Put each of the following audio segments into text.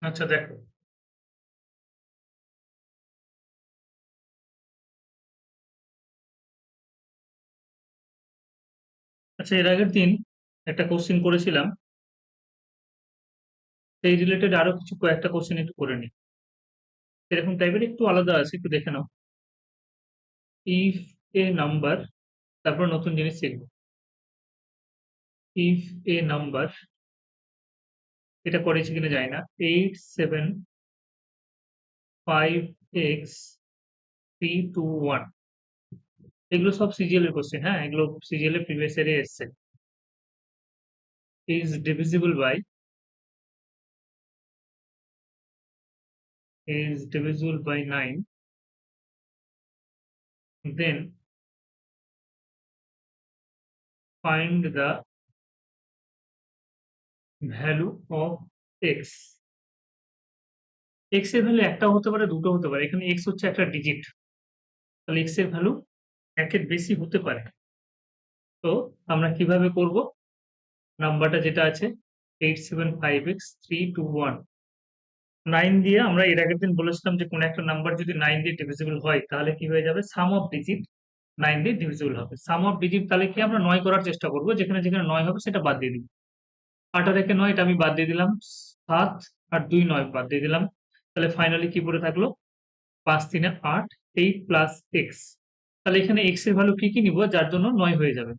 আচ্ছা দেখো। আচ্ছা এর আগের দিন একটা কোশ্চেন করেছিলাম, সেই রিলেটেড আরো কিছু কয়েকটা কোশ্চেন একটু করে নিই। এরকম টাইপের একটু আলাদা আছে, একটু দেখে নাও। ইফ এ নাম্বার, তারপর নতুন জিনিস শিখবো। ইফ এ নাম্বার, এটা করেছি কিনা জানি না। 8, 7, 5, x, 3, 2, 1, এগুলো সব সিজিএল এর কোশ্চেন। হ্যাঁ, এগুলো সিজিএল এর প্রিভিয়াস ইয়ারে এসছে। Is divisible by 9, then find the value of x. X এর ভ্যালু একটা হতে পারে, দুটো হতে পারে। এখানে এক্স হচ্ছে একটা ডিজিট, তাহলে এক্স এর ভ্যালু একের বেশি হতে পারে। তো আমরা কিভাবে করব? নাম্বারটা যেটা আছে 8, 7, 5, x, 3, 2, 1, 9 দিয়ে, আমরা এর আগের দিন বলেছিলাম যে কোনো একটা নাম্বার যদি 9 দিয়ে ডিভিজিবল হয় তাহলে কি হয়ে যাবে, সাম অফ ডিজিট 9 দিয়ে ডিভিজিবল হবে। সাম অফ ডিজিট তাহলে কি, আমরা 9 করার চেষ্টা করব, যেখানে যেখানে 9 হবে সেটা বাদ দিয়ে দিব। 8 আর 9, এটা আমি বাদ দিয়ে দিলাম। 7 আর 2, 9 বাদ দিয়ে দিলাম। তাহলে ফাইনালি কি পড়ে থাকলো? 5, 3, 8, 8 প্লাস এক্স। তাহলে এখানে এক্স এর ভ্যালু কি কি নিব যার জন্য 9 হয়ে যাবে।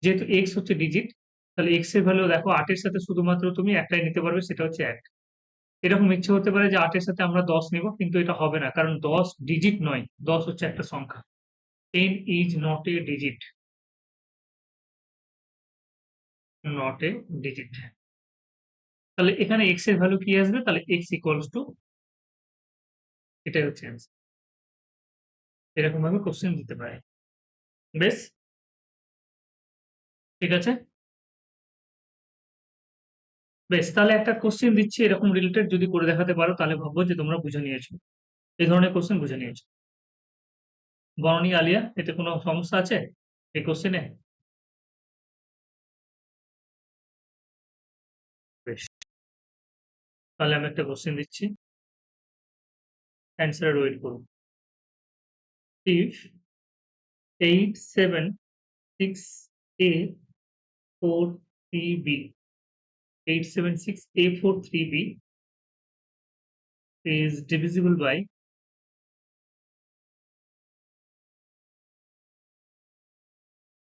যেহেতু এক্স হচ্ছে ডিজিট, তাহলে এক্স এর ভ্যালু দেখো 8 এর সাথে শুধুমাত্র তুমি একটাই নিতে পারবে, সেটা হচ্ছে 1। এরকম ইচ্ছে হতে পারে যে 8 এর সাথে আমরা 10 নিব, কিন্তু এটা হবে না, কারণ 10 ডিজিট নয়, 10 হচ্ছে একটা সংখ্যা। 10 is not a digit, not a digit. তাহলে এখানে এক্স এর ভ্যালু কি আসবে? তাহলে এক্স ইকুয়ালস টু, এটাই হচ্ছে অ্যান্সার। এরকম ভাবে কোশ্চেন দিতে পারে। বেশ, ঠিক আছে। বেশ, তাহলে একটা কোশ্চেন দিচ্ছি এরকম রিলেটেড, যদি করে দেখাতে পারো তাহলে ভাববো যে তোমরা বুঝে নিয়েছো, এই ধরনের কোশ্চেন বুঝে নিয়েছো। বরণী আলিয়া, এতে কোনো সমস্যা আছে এই কোশ্চেনে? বেশ, তাহলে আমি একটা কোশ্চেন দিচ্ছি, অ্যান্সার ওয়েট করুন। If 8, 7, 6, A, 4, 3, B, 8, 7, 6, A, 4, 3, B is divisible by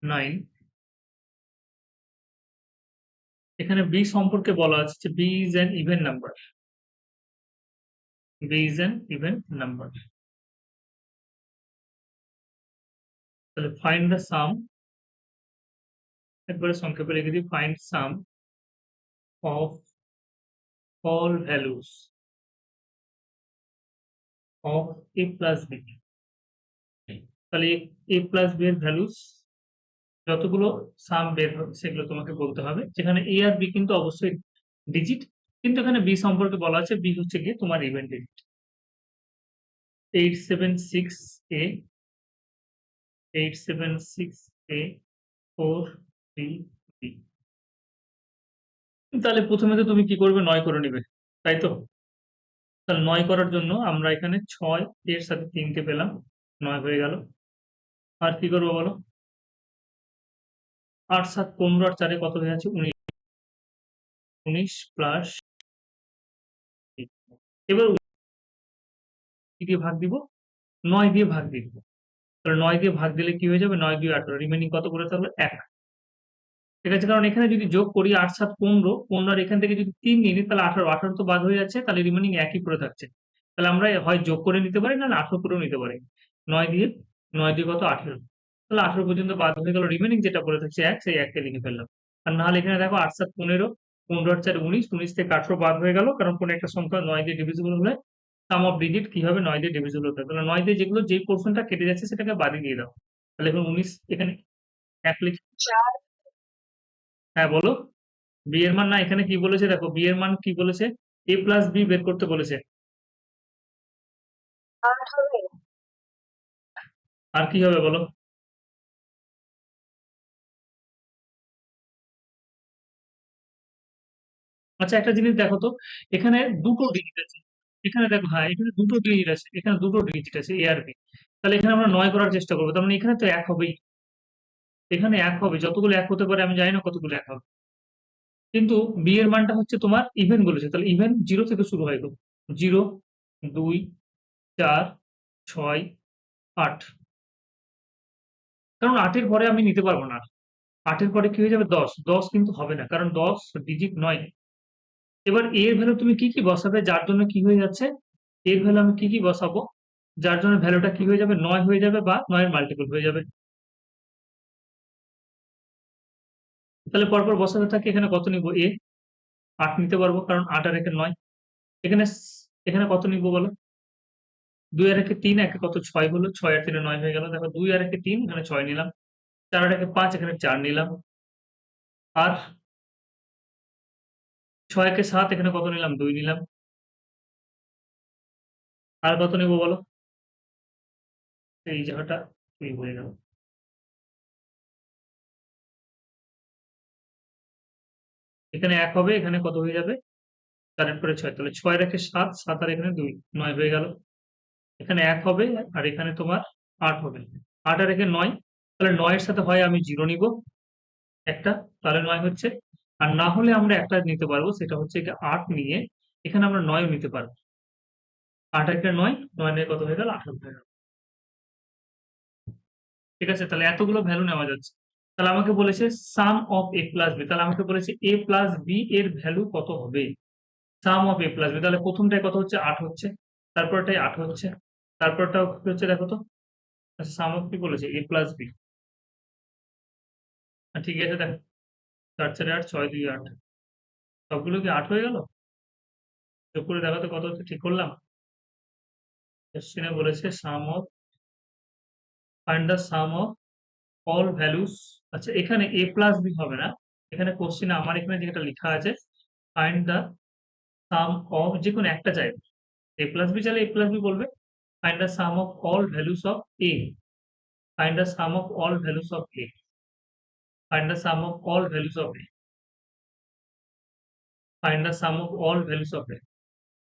9, এখানে বি সম্পর্কে বলা আছে যে B is an even number. B is an even number. তাহলে ফাইন্ড দ্য সাম, একবারে সংক্ষেপে লিখে দিই, find sum of all values of a plus b। তাহলে a প্লাস b এর ভ্যালুস যতগুলো সাম বের হবে সেগুলো তোমাকে বলতে হবে, যেখানে a আর b কিন্তু অবশ্যই ডিজিট, কিন্তু এখানে b সম্পর্কে বলা আছে, b হচ্ছে গিয়ে তোমার even digit. 8, 7, 6, a, 8, 7, 6, a, 4, 3, b। তাহলে প্রথমে তো তুমি কি করবে, 9 করে নিবে, তাই তো? তাহলে 9 করার জন্য আমরা এখানে 6 এর সাথে 3 পেলাম, 9 হয়ে গেল। আর কি করবো বলো? 8, 7, 15, আর 4 কত হয়ে যাচ্ছে? 19। 19 প্লাস, এবার কি দিয়ে ভাগ দিব? 9 দিয়ে ভাগ দিয়ে দিব। তাহলে 9 দিয়ে ভাগ দিলে কি হয়ে যাবে? 9, 2, 18, রিমেনিং কত করে থাকলো? 1। ঠিক আছে, কারণ এখানে যদি যোগ করি 8, 7, 15, 15 আর এখান থেকে যদি 3 নিয়ে নিই তাহলে 18, 18 তো বাদ হয়ে যাচ্ছে, তাহলে রিমেনিং একই পড়ে থাকছে। তাহলে আমরা হয় যোগ করে নিতে পারি, নাহলে 18 করেও নিতে পারি। 9 দিয়ে, 9 দিয়ে কত? 18। তাহলে 18 পর্যন্ত বাদ হয়ে গেল, রিমেনিং যেটা পড়ে থাকছে 1, সেই 1 কে লিখে ফেললাম। আর নাহলে এখানে দেখো 8, 7, 15, 15 আর 4, 19, 19 থেকে 18 বাদ হয়ে গেল, কারণ কোনো একটা সংখ্যা 9 দিয়ে ডিভিজিবল হলে সাম অফ ডিজিট কি হবে? 9 দিয়ে ডিভিজিবল হতে হবে। তাহলে 9 দিয়ে যেগুলো, যেই পোর্শনটা কেটে যাচ্ছে সেটাকে বাদই দিয়ে দাও। তাহলে এখন 19 এখানে 1 লিখে। হ্যাঁ বলো। বি এর মান, না এখানে কি বলেছে দেখো, বি এর মান কি বলেছে? এ প্লাস বি বের করতে বলেছে। আর কি হবে বলো? আচ্ছা, একটা জিনিস দেখো তো, এখানে দুটো ডিজিট আছে। এখানে দেখো, হ্যাঁ এখানে দুটো ডিজিট আছে, এখানে দুটো ডিজিট আছে এ আর বি। তাহলে এখানে আমরা 9 করার চেষ্টা করবো, তার মানে এখানে তো এক হবেই। এখানে এক হবে, যতগুলো এক হতে পারে আমি জানি না কতগুলো এক হবে। কিন্তু বি এর মানটা হচ্ছে তোমার ইভেন বলেছে, তাহলে ইভেন 0 থেকে শুরু হয় গো। 0, 2, 4, 6, 8। কারণ 8 এর পরে আমি নিতে পারবো না। 8 এর পরে কি হয়ে যাবে? 10। 10 কিন্তু হবে না, কারণ 10 ডিজিট নয়। এবার a এর ভ্যালু তুমি কি কি বসাবে, যার জন্য কি হয়ে যাচ্ছে? a এর ভ্যালু আমি কি কি বসাবো, যার জন্য ভ্যালুটা কি হয়ে যাবে? 9 হয়ে যাবে, বা 9 এর মাল্টিপল হয়ে যাবে। তাহলে পরপর বসাতে থাকি, এখানে কত নিব? 8 নিতে পারবো, কারণ 8 আর 1 9। এখানে এখানে কত নিব বলো? 2 আর 1 3, একে কত? 6 হলো, 6 আর 3 9 হয়ে গেল। দেখো 2 আর 1 3, এখানে 6 নিলাম। 4 আর 1 5, এখানে 4 নিলাম। আর 6 একে 7, এখানে কত নিলাম? 2 নিলাম। আর কত নিব বলো? এই জায়গাটা এই হয়ে গেল। এখানে 1 হবে, এখানে কত হয়ে যাবে? 4 এর পরে 6, তাহলে 6 রেখে 7, 7 আর এখানে 2, 9 হয়ে গেল। এখানে 1 হবে, আর এখানে তোমার 8 হবে। 8 আর একে 9, তাহলে 9 এর সাথে হয় আমি 0 নিব একটা, তাহলে 9 হচ্ছে। আর না হলে আমরা একটা নিতে পারবো, সেটা হচ্ছে কি 8 নিয়ে এখানে আমরা 9 ও নিতে পারবো। 8 একে 9, 9 নিয়ে কত হয়ে গেল? 18 হয়ে গেল। ঠিক আছে, তাহলে এতগুলো ভ্যালু নেওয়া যাচ্ছে। তাহলে আমাকে বলেছে sum of A plus B, তাহলে আমাকে বলেছে এ প্লাস বি এর ভ্যালু কত হবে। সাম অফ এ প্লাস বি, তাহলে প্রথমটায় কত হচ্ছে? 8 হচ্ছে। তারপরটাই 8 হচ্ছে। তারপরটাও কি হচ্ছে দেখো তো? আচ্ছা, সাম অফ কি বলেছে? এ প্লাস বি। ঠিক আছে, দেখো 4 4 8, 6 2 8, সবগুলো কি 8 হয়ে গেল? যোগ করে দেখো তো কত হচ্ছে, ঠিক করলাম। কোশ্চেনে বলেছে sum of, find the sum of all values. আচ্ছা, এখানে এ প্লাস বি হবে না, এখানে কোশ্চেনে আমার এখানে যেটা লেখা আছে, ফাইন্ড দ্য সাম অফ, যে কোনো একটা চাইবে। এ প্লাস বি চাইলে এ প্লাস বি বলবে। Find the sum of all values of A. Find the sum of all values of A. Find the sum of all values of A. Find the sum of all values of A.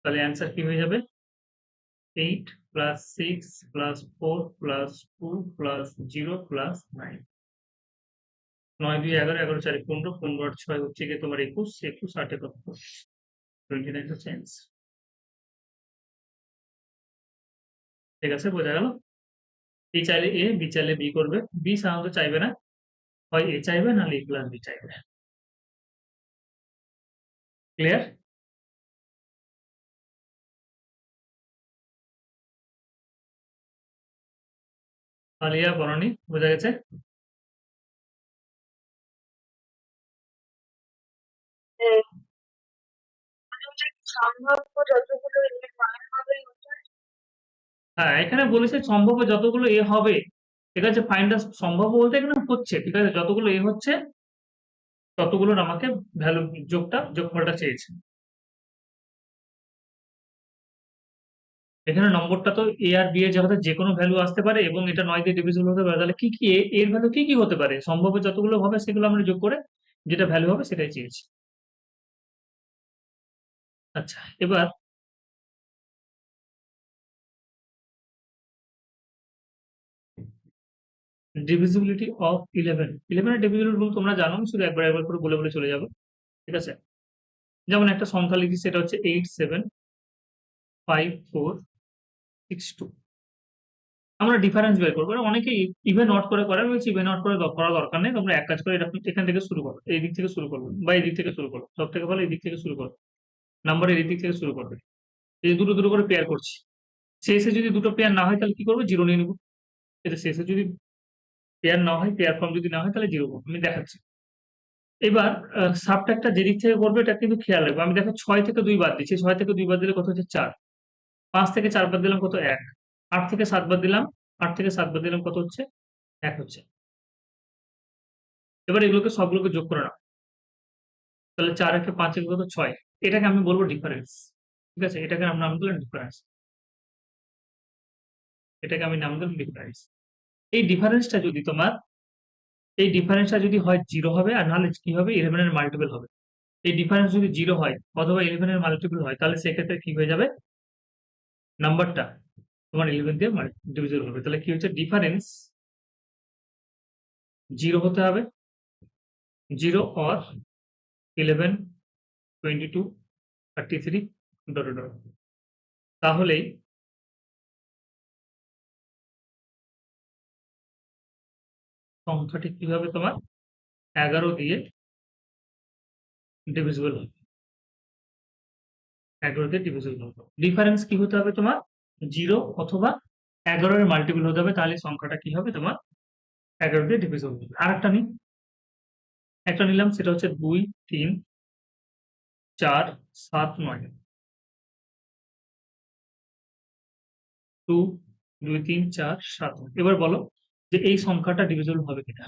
তাহলে answer কি হয়ে যাবে? 8 plus 6 plus 4 plus 2 plus 0 plus 9। 9 2 11, 11 4 15, 15 আর 6 হচ্ছে গিয়ে তোমার 21, 21 8 কত? 29 হচ্ছে answer। ঠিক আছে, বোঝা গেল? এ চাইলে এ, বি চাইলে বি করবে। বি সাধারণত চাইবে না, হয় এ চাইবে, নাহলে এ প্লাস বি চাইবে। ক্লিয়ার? আলিয়া বরণী, বোঝা গেছে? সম্ভাব্য যতগুলো এর মান হবে। হ্যাঁ, এখানে বলেছে সম্ভাব্য যতগুলো এ হবে। ঠিক আছে, ফাইন্ড দ্য, সম্ভাব্য বলতে এখানে হচ্ছে, ঠিক আছে, যতগুলো এ হচ্ছে ততগুলোর আমাকে ভ্যালু, যোগফলটা চেয়েছে। এখানে নম্বরটা তো এ আর বি এর জায়গাতে যে কোনো ভ্যালু আসতে পারে, এবং এটা 9 দিয়ে ডিভিজিবল হতে পারে। তাহলে কি কি এর ভ্যালু কি কি হতে পারে, সম্ভাব্য যতগুলো হবে সেগুলো আমরা যোগ করে যেটা ভ্যালু হবে সেটাই চেয়েছি। আচ্ছা, এবার ডিভিজিবিলিটি অফ 11। 11 এর ডিভিজিবিলিটি রুল তোমরা জানো, আমি শুধু একবার একবার করে বলে বলে চলে যাবো। ঠিক আছে, যেমন একটা সংখ্যা লিখি, সেটা হচ্ছে 8 7 5 4 6 2। আমরা ডিফারেন্স বের করবো। অনেকে ইভেন নট করে করে, আমি বলছি ইভেন নট করে করা দরকার নেই, তোমরা এক কাজ করে এরকম এখান থেকে শুরু করো, এই দিক থেকে শুরু করবে, বা এই দিক থেকে শুরু করো, সব থেকে ভালো এই দিক থেকে শুরু করো। নাম্বারের এই দিক থেকে শুরু করবে। এই যে দুটো দুটো করে পেয়ার করছি, শেষে যদি দুটো পেয়ার না হয় তাহলে কি করবো? জিরো নিয়ে নিবো। এটা শেষে যদি পেয়ার না হয়, পেয়ার ফর্ম যদি না হয়, তাহলে জিরো আমি দেখাচ্ছি। এবার সাবট্রাক্টটা যে দিক থেকে করবে এটা কিন্তু খেয়াল রাখবে। আমি দেখো 6 থেকে 2 বাদ দিচ্ছি, 6 থেকে 2 বাদ দিলে কত হচ্ছে? 4। 5 থেকে 4 বাদ দিলাম, কত? 1। 8 থেকে 7 বাদ দিলাম, 8 থেকে 7 বাদ দিলাম, কত হচ্ছে? 1 হচ্ছে। এবার এগুলোকে সবগুলোকে যোগ করে নাও, তাহলে 4 একে 5 একে কত? 6। এটাকে আমি বলবো ডিফারেন্স। ঠিক আছে, এটাকে আমরা নাম দিলাম ডিফারেন্স। এটাকে আমি নাম দিলাম ডিফারেন্স। এই ডিফারেন্সটা যদি তোমার, এই ডিফারেন্সটা যদি হয় 0 হবে, আর নাহলে কি হবে? 11 এর মাল্টিপল হবে। এই ডিফারেন্স যদি 0 হয় অথবা 11 এর মাল্টিপল হয় তাহলে সেক্ষেত্রে কি হয়ে যাবে? নাম্বারটা তোমার 11 দিয়ে ডিভিজিবল হবে। তাহলে কি হচ্ছে? ডিফারেন্স 0 হতে হবে, 0 or 11, 22, 33 ... তাহলেই সংখ্যাটি কি হবে? তোমার 11 দিয়ে ডিভিজিবল হবে। 11 দিয়ে ডিভিজিবল হবে। ডিফারেন্স কি হতে হবে তোমার? 0 অথবা 11 এর মাল্টিপল হতে হবে, তাহলে সংখ্যাটা কি হবে? তোমার 11 দিয়ে ডিভিজিবল হবে। আরেকটা নিই, একটা নিলাম, সেটা হচ্ছে 2, 3, 4, 7, 9। 2, 2, 3, 4, 7, 9। এবার বলো যে এই সংখ্যাটা ডিভিজিবল হবে কিনা?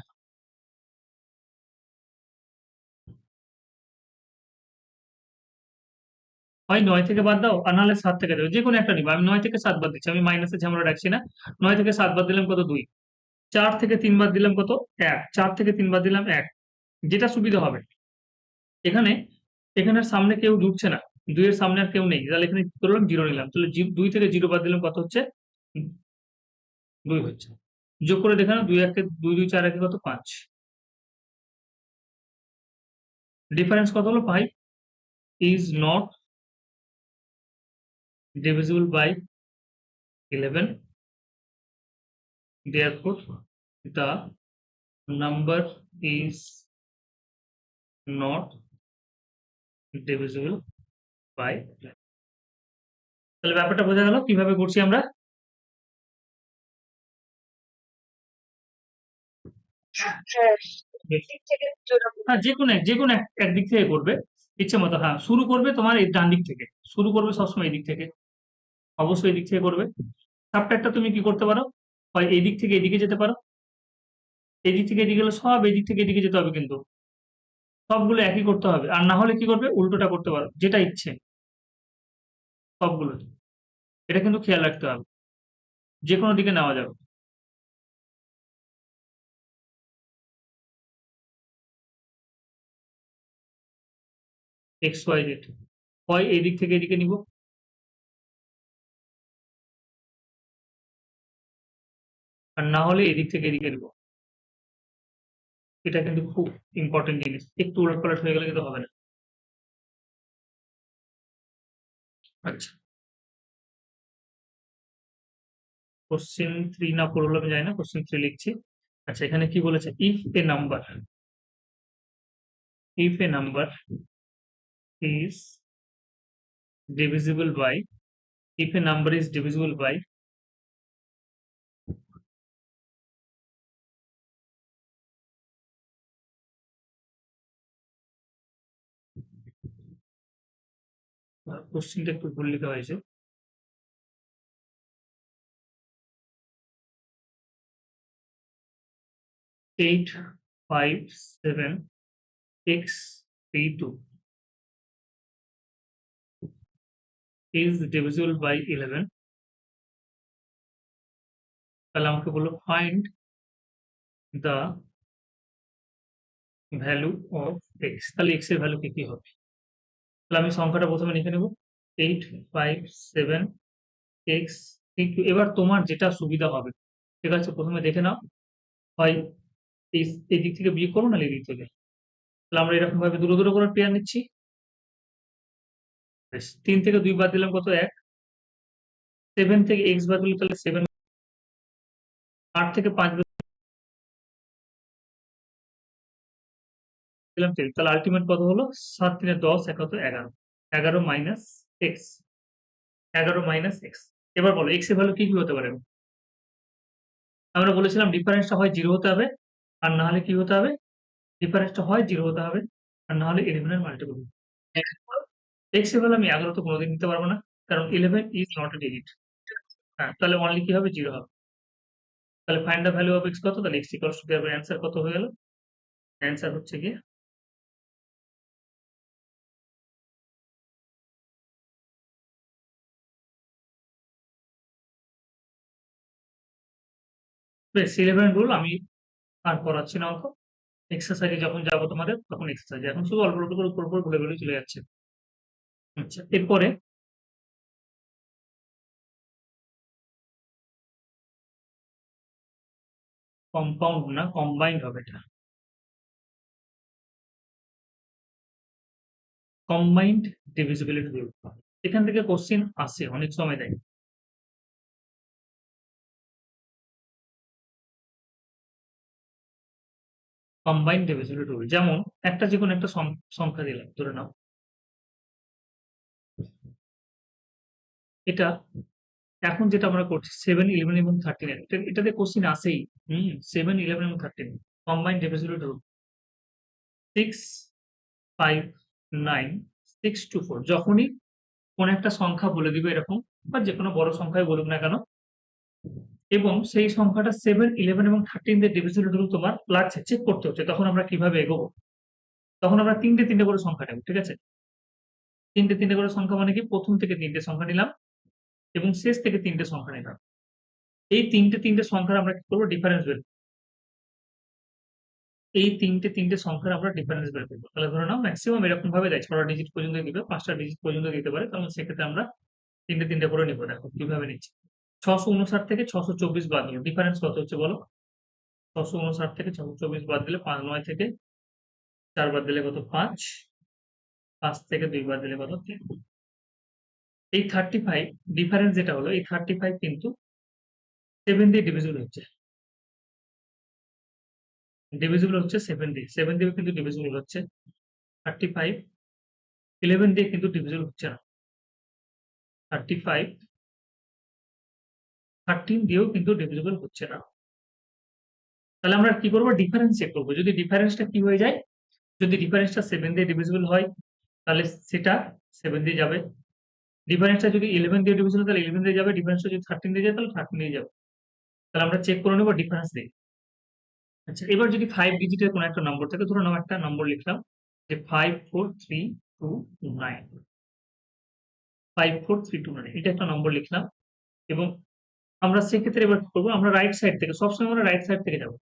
হয় 9 থেকে বাদ দাও আর নাহলে 7 থেকে দাও, যে কোনো একটা নিবা। আমি 9 থেকে 7 বাদ দিচ্ছি, আমি মাইনাসের ঝামেলা রাখছি না। 9 থেকে 7 বাদ দিলাম কত? 2। 4 থেকে 3 বাদ দিলাম কত? 1। 4 থেকে 3 বাদ দিলাম 1। যেটা সুবিধা হবে। এখানে এখানের সামনে কেউ ঢুকছে না, 2 এর সামনে আর কেউ নেই, তাহলে এখানে কি করলাম? 0 নিলাম। তাহলে 2 থেকে 0 বাদ দিলাম কত হচ্ছে? 2 হচ্ছে। যোগ করে দেখে নাও, 2 1 2, 2 4 1 কত? 5। ডিফারেন্স কত হলো? 5 is not divisible by 11, therefore the number is not divisible by 11। তাহলে ব্যাপারটা বোঝা গেল কিভাবে করছি আমরা? হ্যাঁ, যে কোনো একদিক থেকে করবে ইচ্ছে মতো। হ্যাঁ, শুরু করবে তোমার এই ডান দিক থেকে, শুরু করবে সবসময় এই দিক থেকে, অবশ্যই এই দিক থেকে করবে। সাবট্রাক্টটা তুমি কি করতে পারো? হয় এই দিক থেকে এদিকে যেতে পারো, এই দিক থেকে এদিকে গেলে সব এই দিক থেকে এদিকে যেতে হবে, কিন্তু সবগুলো একই করতে হবে। আর না হলে কি করবে? উল্টোটা করতে পারো, যেটা ইচ্ছে সবগুলো। এটা কিন্তু খেয়াল রাখতে হবে, যে কোনো দিকে নেওয়া যাবে। এক্স ওয়াই জেড, হয় এই দিক থেকে এদিকে নিব, আর না হলে এদিক থেকে এদিকে নিব। এটা কিন্তু খুব ইম্পর্টেন্ট জিনিস, একটু উলটপালট হয়ে গেলে কিন্তু হবে না। আচ্ছা, কোশ্চেন 3 না 4 হলো আমি জানি না, কোশ্চেন 3 লিখছি। আচ্ছা, এখানে কি বলেছে? If a number is divisible by, if a number is divisible by কোশ্চেনটা একটু ভুল লেখা হয়েছে। 8, 5, 7, x 3, 2 is divisible by 11। তাহলে আমাকে বললো find the value of x. তাহলে এক্স এর ভ্যালু কি হবে? তাহলে আমি সংখ্যাটা প্রথমে লিখে নেব, 8, 5, 7, x 3, 2। এবার তোমার যেটা সুবিধা হবে, ঠিক আছে, প্রথমে দেখে নাও, হয় এই দিক থেকে বিয়োগ করবো, না এই দিক থেকে। তাহলে আমরা এরকম ভাবে দুটো দুটো করে পেয়ার নিচ্ছি। 3 থেকে 2 বাদ দিলাম কত? 1। 7 থেকে এক্স বাদ দিলে তাহলে 7। 8 থেকে 5 বাদ দিলাম 3। তাহলে আলটিমেট কত হলো? 7 3 10, 1 কত? 11। 11 মাইনাস এক্স, 11 মাইনাস এক্স। এবার বলো এক্স এর ভ্যালু কি কি হতে পারে? আমরা বলেছিলাম ডিফারেন্সটা হয় 0 হতে হবে, আর না হলে কি হতে হবে? ডিফারেন্সটা হয় 0 হতে হবে, আর না হলে 11 এর মাল্টিপল। এক্স এর ভ্যালু আমি 11 তো কোনোদিন নিতে পারবো না, কারণ 11 ইজ নট এ ডিজিট। হ্যাঁ, তাহলে অনলি কি হবে? 0 হবে। তাহলে find the value of x কত? তাহলে এক্স ইকুয়ালস টু দেওয়ার অ্যান্সার কত হয়ে গেল? অ্যান্সার হচ্ছে গিয়ে বেশ। 11 রুল আমি আর করাচ্ছি না অত। এক্সারসাইজে যখন যাবো তোমাদের তখন এক্সারসাইজ, এখন শুধু অল্প অল্প করে উপর উপর বলে বলে চলে যাচ্ছে। আচ্ছা, এরপরে কম্পাউন্ড না কম্বাইন্ড হবে এটা, কম্বাইন্ড ডিভিজিবিলিটি রুল। এখান থেকে কোশ্চিন আসে, অনেক সময় দেয়। কম্বাইন্ড ডিভিজিবিলিটি রুল, যেমন একটা যে কোনো একটা সংখ্যা দিলাম, ধরে নাও এটা, এখন যেটা আমরা করছি 7, 11 এবং 13, এটাতে কোশ্চিন আসেই। 7, 11 এবং 13 কম্বাইন্ড ডিভিজিবিলিটি রুল। 6, 5, 9, 6 to 4, যখনই কোন একটা সংখ্যা বলে দিবে এরকম, বা যে কোনো বড় সংখ্যাই বলুক না কেন, এবং সেই সংখ্যাটা 7, 11 এবং 13 দিয়ে ডিভিজিবিলিটি রুল তোমার লাগছে, চেক করতে হচ্ছে, তখন আমরা কিভাবে এগোবো? তখন আমরা তিনটে তিনটে করে সংখ্যা নেব, ঠিক আছে? তিনটে তিনটে করে সংখ্যা মানে কি, প্রথম থেকে তিনটে সংখ্যা নিলাম এবং শেষ থেকে তিনটে সংখ্যা নিলাম। এই তিনটে তিনটে সংখ্যার আমরা কি করবো, ডিফারেন্স বের করবো। এই তিনটে তিনটে সংখ্যার আমরা ডিফারেন্স বের করবো। তাহলে ধরে নাও ম্যাক্সিমাম এরকম ভাবে দেয়, 6টা ডিজিট পর্যন্ত দিবে, 5টা ডিজিট পর্যন্ত দিতে পারে, তাহলে সেক্ষেত্রে আমরা তিনটে তিনটে করে নিবো। দেখো কিভাবে নিচ্ছি। 659 থেকে 624 বাদ দিলো, ডিফারেন্স কত হচ্ছে বলো? 659 থেকে 624 বাদ দিলে 5, 9 থেকে 4 বাদ দিলে কত? 5, 5 থেকে 2 বাদ দিলে কত? 3। এই 35 ডিফারেন্স যেটা হলো, এই 35 কিন্তু 7 দিয়ে ডিভিজিবল হচ্ছে, ডিভিজিবল হচ্ছে 7 দিয়ে, 7 দিয়ে কিন্তু ডিভিজিবল হচ্ছে। 35 11 দিয়ে কিন্তু ডিভিজিবল হচ্ছে না। 35 13 দিয়েও কিন্তু ডিভিজিবল হচ্ছে না। তাহলে আমরা কি করবো, ডিফারেন্স চেক করবো। যদি ডিফারেন্সটা কি হয়ে যায়, যদি ডিফারেন্সটা 7 দিয়ে ডিভিজিবল হয় তাহলে সেটা 7 দিয়ে যাবে। ডিফারেন্সটা যদি 11 দিয়ে ডিভিজিবল হয় তাহলে 11 দিয়ে যাবে। ডিফারেন্সটা যদি 13 দিয়ে যায় তাহলে 13 দিয়ে যাবে। তাহলে আমরা চেক করে নেবো ডিফারেন্স দিয়ে। আচ্ছা, এবার যদি 5 ডিজিটের কোনো একটা নম্বর থাকে, ধরো নাও একটা নম্বর লিখলাম যে 54329, 54329, এটা একটা নম্বর লিখলাম, এবং আমরা সেক্ষেত্রে এবার কি করবো, আমরা রাইট সাইড থেকে, সবসময় আমরা রাইট সাইড থেকে যাবো।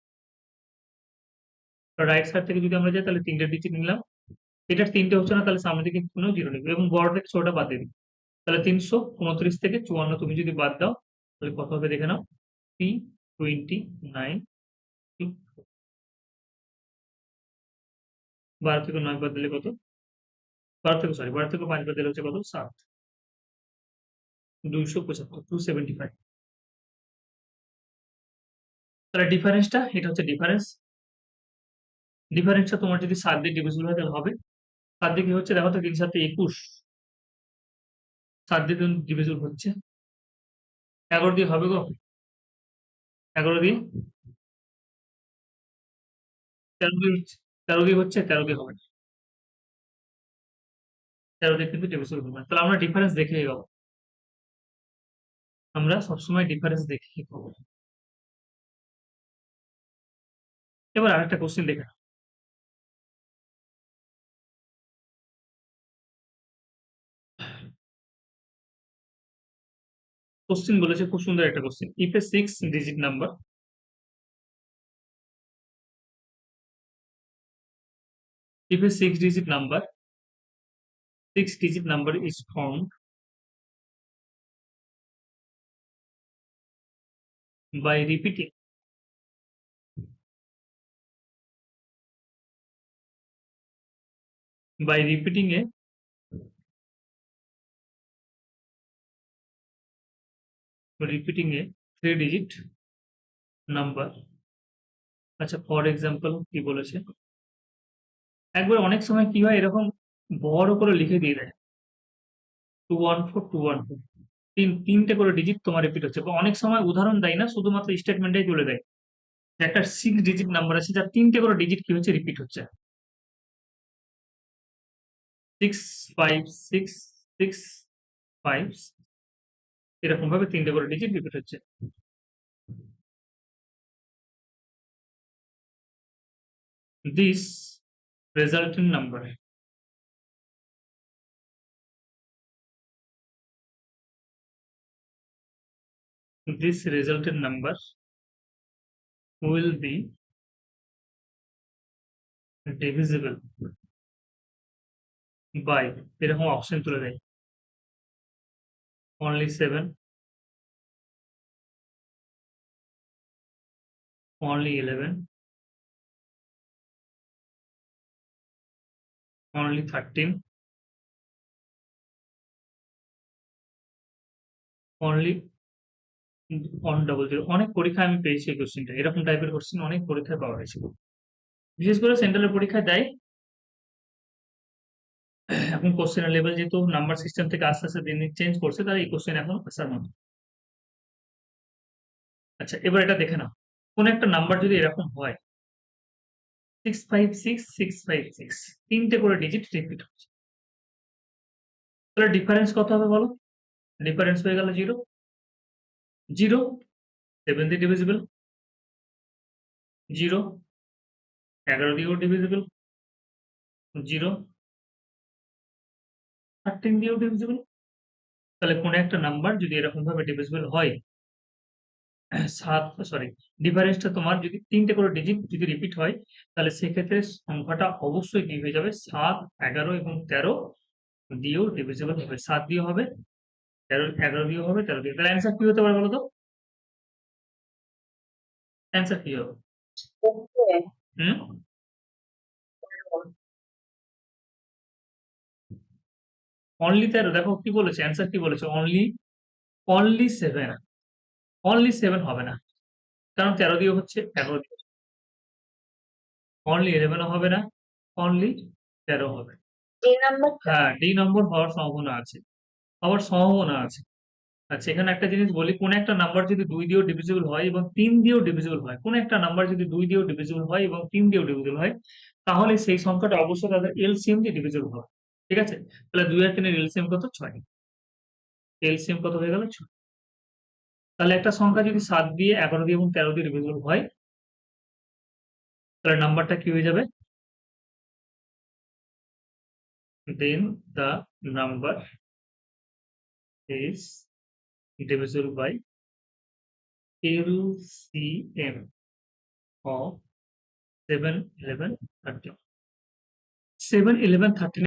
রাইট সাইড থেকে যদি আমরা যাই তাহলে তিনটে ডিজিট নিলাম, এটার তিনটে হচ্ছে না তাহলে সামনে দিকে কোনো জিরো নেবে, এবং বড় থেকে ছোটটা বাদ দিয়ে দিই। তাহলে 329 থেকে 54 তুমি যদি বাদ দাও তাহলে কত হবে দেখে নাও, 329। 12 থেকে 9 বাদ দিলে কত? 12 থেকে 5 বাদ দিলে হচ্ছে কত? 7। 275, 275। তাহলে ডিফারেন্সটা, এটা হচ্ছে ডিফারেন্স। ডিফারেন্সটা তোমার যদি 7 দিয়ে ডিভিজিবল হয় তাহলে হবে। 7 দিয়ে কি হচ্ছে দেখো তো, 3 7 21, 7 দিয়ে ডিভিজিবল হচ্ছে। 11 দিয়ে হবে গো, 11 দিয়ে, 13 দিয়ে হচ্ছে, 13 দিয়ে হচ্ছে, 13 দিয়ে হবে না। 13 দিয়ে কিন্তু ডিভিজিবল হবে না। তাহলে আমরা ডিফারেন্স দেখে এগোবো, আমরা সবসময় ডিফারেন্স দেখে এগোবো। এবার আরেকটা কোশ্চেন দেখে নাও। কোশ্চেন বলেছে, খুব সুন্দর একটা question. If A 6 digit number, if a 6 digit number is formed by repeating a repeating a 3 digit number। আচ্ছা, ফর এক্সাম্পল কি বলেছে, একবার অনেক সময় কি হয় এরকম বড় করে লিখে দিয়ে দেয় 214 214, তিনটে করে ডিজিট তোমার রিপিট হচ্ছে, বা অনেক সময় উদাহরণ দেয় না, শুধুমাত্র স্টেটমেন্টেই তুলে দেয় যে একটা 6 ডিজিট নাম্বার আছে যার তিনটে করে ডিজিট কি হচ্ছে, রিপিট হচ্ছে। 6 5 6 6 5, এরকম ভাবে তিনটে করে ডিজিট রিপিট হচ্ছে। This resultant number, this resultant number will be divisible by এরকম অপশন তুলে দেয় only 7, only 11, only 13, only 100। অনেক পরীক্ষায় আমি পেয়েছি এই কোশ্চেনটা, এরকম টাইপের কোশ্চেন অনেক পরীক্ষায় পাওয়া গেছে, বিশেষ করে সেন্ট্রালের পরীক্ষায় দেয়। এখন কোশ্চেনের লেভেল যেহেতু নাম্বার সিস্টেম থেকে আস্তে আস্তে দিন দিন চেঞ্জ করছে, তাই এই কোশ্চেন এখন আসার মতো। আচ্ছা, এবার এটা দেখে নাও, কোন একটা নাম্বার যদি এরকম হয় 656 656, তিনটে করে ডিজিট রিপিট হচ্ছে, তাহলে ডিফারেন্স কত হবে বলো? ডিফারেন্স হয়ে গেল 0, 0 7 দিয়ে ডিভিজিবল, 0 11 দিয়েও ডিভিজিবল, 0 13 দিয়েও ডিভিজিবল। তাহলে কোন একটা নাম্বার যদি এরকম ভাবে ডিভিজিবল হয়, ডিফারেন্সটা তোমার যদি তিনটে করে ডিজিট যদি রিপিট হয়, তাহলে সেক্ষেত্রে সংখ্যাটা অবশ্যই কি হয়ে যাবে, 7 11 এবং 13 দিয়েও ডিভিজিবল হবে। 7 দিয়ে হবে, 11 দিয়েও হবে, 13 দিয়ে। তাহলে অ্যান্সার কি হতে পারে বলো তো? অ্যান্সার কি হবে? হুম অনলি 13, দেখো কি বলেছে, অ্যান্সার কি বলেছে, অনলি অনলি 7, অনলি 7 হবে না, কারণ 13 দিয়ে হচ্ছে, 11 দিয়ে অনলি 11 হবে না, অনলি 13 হবে। হ্যাঁ, ডি নম্বর হওয়ার সম্ভাবনা আছে, আবার সম্ভাবনা আছে। আচ্ছা, এখানে একটা জিনিস বলি, কোন একটা নাম্বার যদি 2 দিয়েও ডিভিজিবল হয় এবং 3 দিয়েও ডিভিজিবল হয়, কোন একটা নাম্বার যদি 2 দিয়েও ডিভিজিবল হয় এবং 3 দিয়েও ডিভিজিবল হয়, তাহলে সেই সংখ্যাটা অবশ্যই তাদের এলসিএম দিয়ে ডিভিজিবল হবে। ঠিক আছে? তাহলে 2 আর 3 এর এলসিএম কত? 6। এলসিএম কত হয়ে গেল? 6। তাহলে একটা সংখ্যা যদি 7 দিয়ে, 11 দিয়ে এবং 13 দিয়ে ডিভিজিবল হয়, তাহলে নাম্বারটা কি হয়ে যাবে? দেন the number is divisible by LCM of 7 11 13। 7 11 13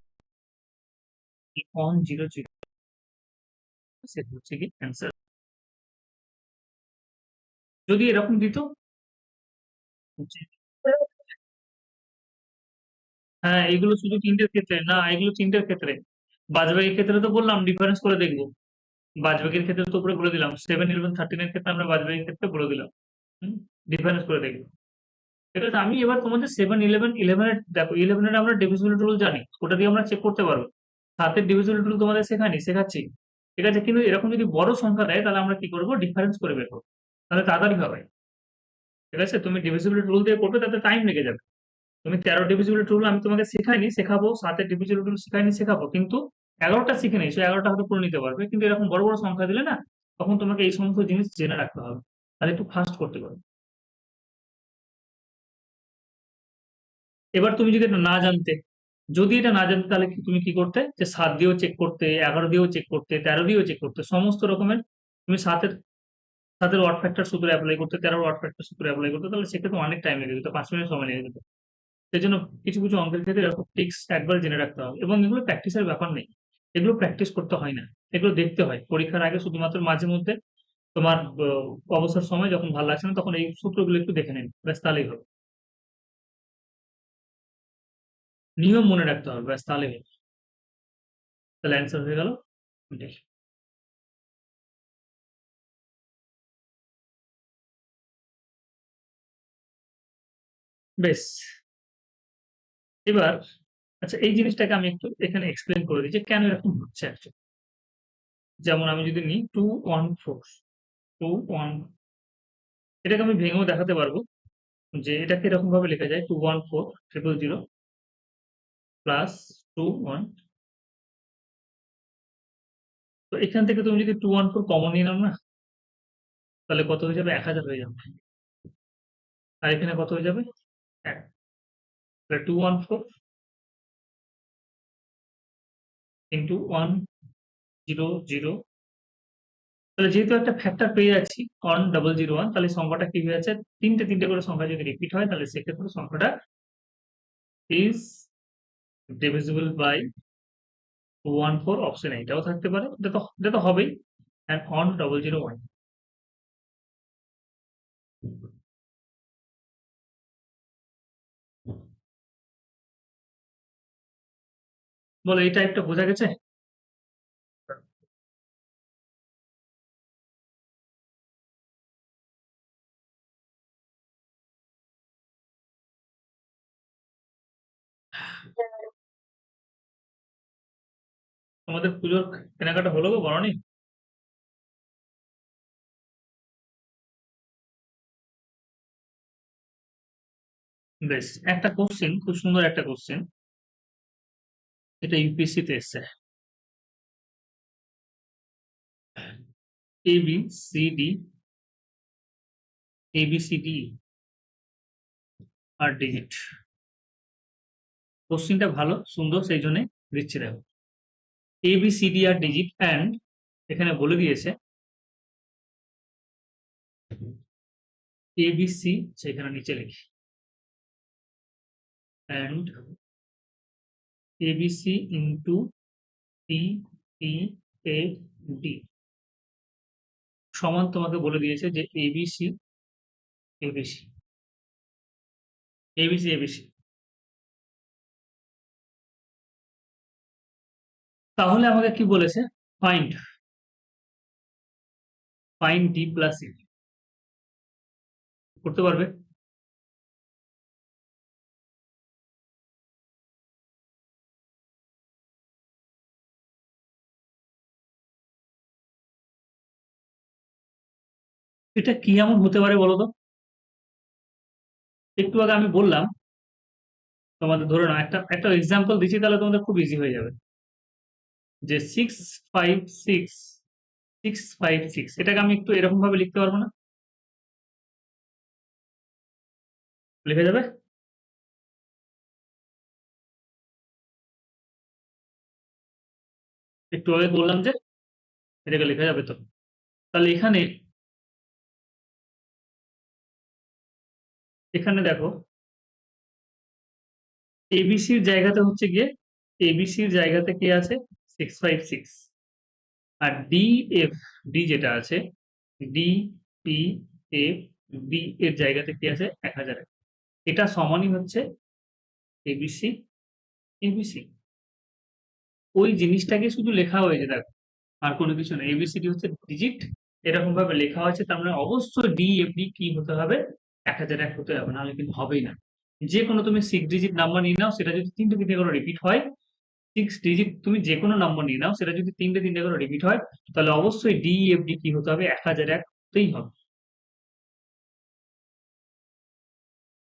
on 0 0, সেটা হচ্ছে কি অ্যান্সার। যদি এরকম দিত হ্যাঁ, এগুলো শুধু তিনটের ক্ষেত্রে না, এগুলো তিনটের ক্ষেত্রে। বাজবাকির ক্ষেত্রে তো বললাম ডিফারেন্স করে দেখবো, বাজবাকির ক্ষেত্রে তো উপরে বলে দিলাম, 7 11 13 এর ক্ষেত্রে আমরা বাজবাকির ক্ষেত্রে বলে দিলাম, ডিফারেন্স করে দেখবো। ঠিক আছে, আমি এবার তোমাদের 7 11 11 এর দেখো, 11 এর আমরা ডিভিজিবিলিটি রুল জানি, ওটা দিয়ে আমরা চেক করতে পারবো। 7 এর ডিভিজিবিলিটি রুল তোমাদের শেখাচ্ছি। ঠিক আছে, কিন্তু এরকম যদি বড় সংখ্যা দেয়, তাহলে আমরা কি করবো, ডিফারেন্স করে বের করবো, তাহলে তাড়াতাড়ি হবে। ঠিক আছে, তুমি ডিভিজিবিলিটি রুল দিয়ে করবে, তাতে টাইম লেগে যাবে। তুমি 13 ডিভিজিবিলিটি রুল আমি তোমাকে শেখাইনি, শেখাবো, 7 এর ডিভিজিবিলিটি রুল শেখাইনি, শেখাবো, কিন্তু 11টা শিখে নিয়েছো, 11টা হয়তো করে নিতে পারবে, কিন্তু এরকম বড় বড় সংখ্যা দিলে না, তখন তোমাকে এই সমস্ত জিনিস জেনে রাখতে হবে, তাহলে একটু ফাস্ট করতে পারবে। এবার তুমি যদি এটা না জানতে, যদি এটা না জানতে, তাহলে তুমি কি করতে, যে 7 দিয়েও চেক করতে, 11 দিয়েও চেক করতে, 13 দিয়েও চেক করতে, সমস্ত রকমের তুমি 7 এর ওয়াট ফ্যাক্টর সূত্র অ্যাপ্লাই করতে, 13 ওয়াট ফ্যাক্টর সূত্র অ্যাপ্লাই করতে, তাহলে সেক্ষেত্রে অনেক টাইম লেগে যেত, 5 মিনিট সময় লেগে যেত। সেই জন্য কিছু কিছু অঙ্কের ক্ষেত্রে এরকম ট্রিক্স একবার জেনে রাখতে হবে, এবং এগুলো প্র্যাকটিসের ব্যাপার নেই, এগুলো প্র্যাকটিস করতে হয় না, এগুলো দেখতে হয় পরীক্ষার আগে, শুধুমাত্র মাঝে মধ্যে তোমার অবসর সময় যখন ভালো লাগছে না, তখন এই সূত্রগুলো একটু দেখে নিন, ব্যাস তাহলেই হবে। নিয়ম মনে রাখতে হবে, ব্যাস তাহলেই হবে। তাহলে অ্যান্সার হয়ে গেল এটাই। বেশ, এবার আচ্ছা, এই জিনিসটাকে আমি একটু এখানে এক্সপ্লেন করে দিই যে কেন এরকম হচ্ছে actually। যেমন আমি যদি নিই 214, 2 1, এটাকে আমি ভেঙেও দেখাতে পারবো, যে এটাকে এরকম ভাবে লেখা যায় 214 000 প্লাস 2 1। তো এখান থেকে তুমি যদি 214 কমন নিয়ে নাও না, তাহলে কত হয়ে যাবে, 1000 হয়ে যাবে। আর এখানে কত হয়ে যাবে, 1। তাহলে 214 ইন্টু 100। তাহলে যেহেতু একটা ফ্যাক্টর পেয়ে যাচ্ছি 1001, তাহলে সংখ্যাটা কি হয়ে যাচ্ছে, তিনটে তিনটে করে সংখ্যা যদি রিপিট হয়, তাহলে সেক্ষেত্রে সংখ্যাটা ইজ ডিভিজিবল বাই 1 4 অপশন এটাও থাকতে পারে, এটা তো হবেই। অ্যান্ড অন 001 বলো, এই টাইপটা বোঝা গেছে? তোমাদের পুজোর কেনাকাটা হলো গো, বড়নি? বেশ, একটা কোশ্চেন, খুব সুন্দর একটা কোশ্চেন, এটা ইউপিএসসি তে এসছে। A B C D, A B C D আর ডিজিট। কোশ্চেনটা ভালো সুন্দর, সেই জন্য দিচ্ছি। দেখো, এ বি সি ডি আর ডিজিট অ্যান্ড এখানে বলে দিয়েছে এ বি সি, সেখানে নিচে লিখি and A B C into T T A D সমান তোমাকে বলে দিয়েছে যে এবিসি এবিসি এবিসি এবিসি। তাহলে আমাকে কি বলেছে? Find find D plus E. করতে পারবে? এটা কি এমন হতে পারে বলো তো? একটু আগে আমি বললাম তোমাদের, ধরে নাও একটা একটা এক্সাম্পল দিচ্ছি, তাহলে তোমাদের খুব ইজি হয়ে যাবে। যে 656 এটাকে আমি একটু এরকম ভাবে লিখতে পারবো না? লিখে যাবে? একটু আগে বললাম যে এটাকে লেখা যাবে তো। তাহলে এখানে এখানে দেখো, এবিসির জায়গাতে হচ্ছে গিয়ে, এবিসির জায়গাতে কি আছে? 656। আর ডি এফ ডি যেটা আছে, ডি পি এফ ডি এর জায়গাতে কি আছে? 1000। এটা সমানই হচ্ছে এবিসি এবিসি। ওই জিনিসটাকে শুধু লেখা হয়েছে, দেখো, আর কোনো কিছু না। এবিসিডি হচ্ছে ডিজিট, এরকম ভাবে লেখা হয়েছে, তার মানে অবশ্যই ডি এফ ডি কি হতে হবে? 1001 হতে হবে, নাহলে কিন্তু হবেই না। যে কোনো তুমি 6 ডিজিট নাম্বার নিয়ে নাও, সেটা যদি তিনটে তিনটে করে রিপিট হয়, 6 ডিজিট তুমি যে কোনো নম্বর নিয়ে নাও, সেটা যদি তিনটে তিনটে করে রিপিট হয়, তাহলে অবশ্যই ডি এফ ডি কি হতে হবে? 1001 হতেই হবে।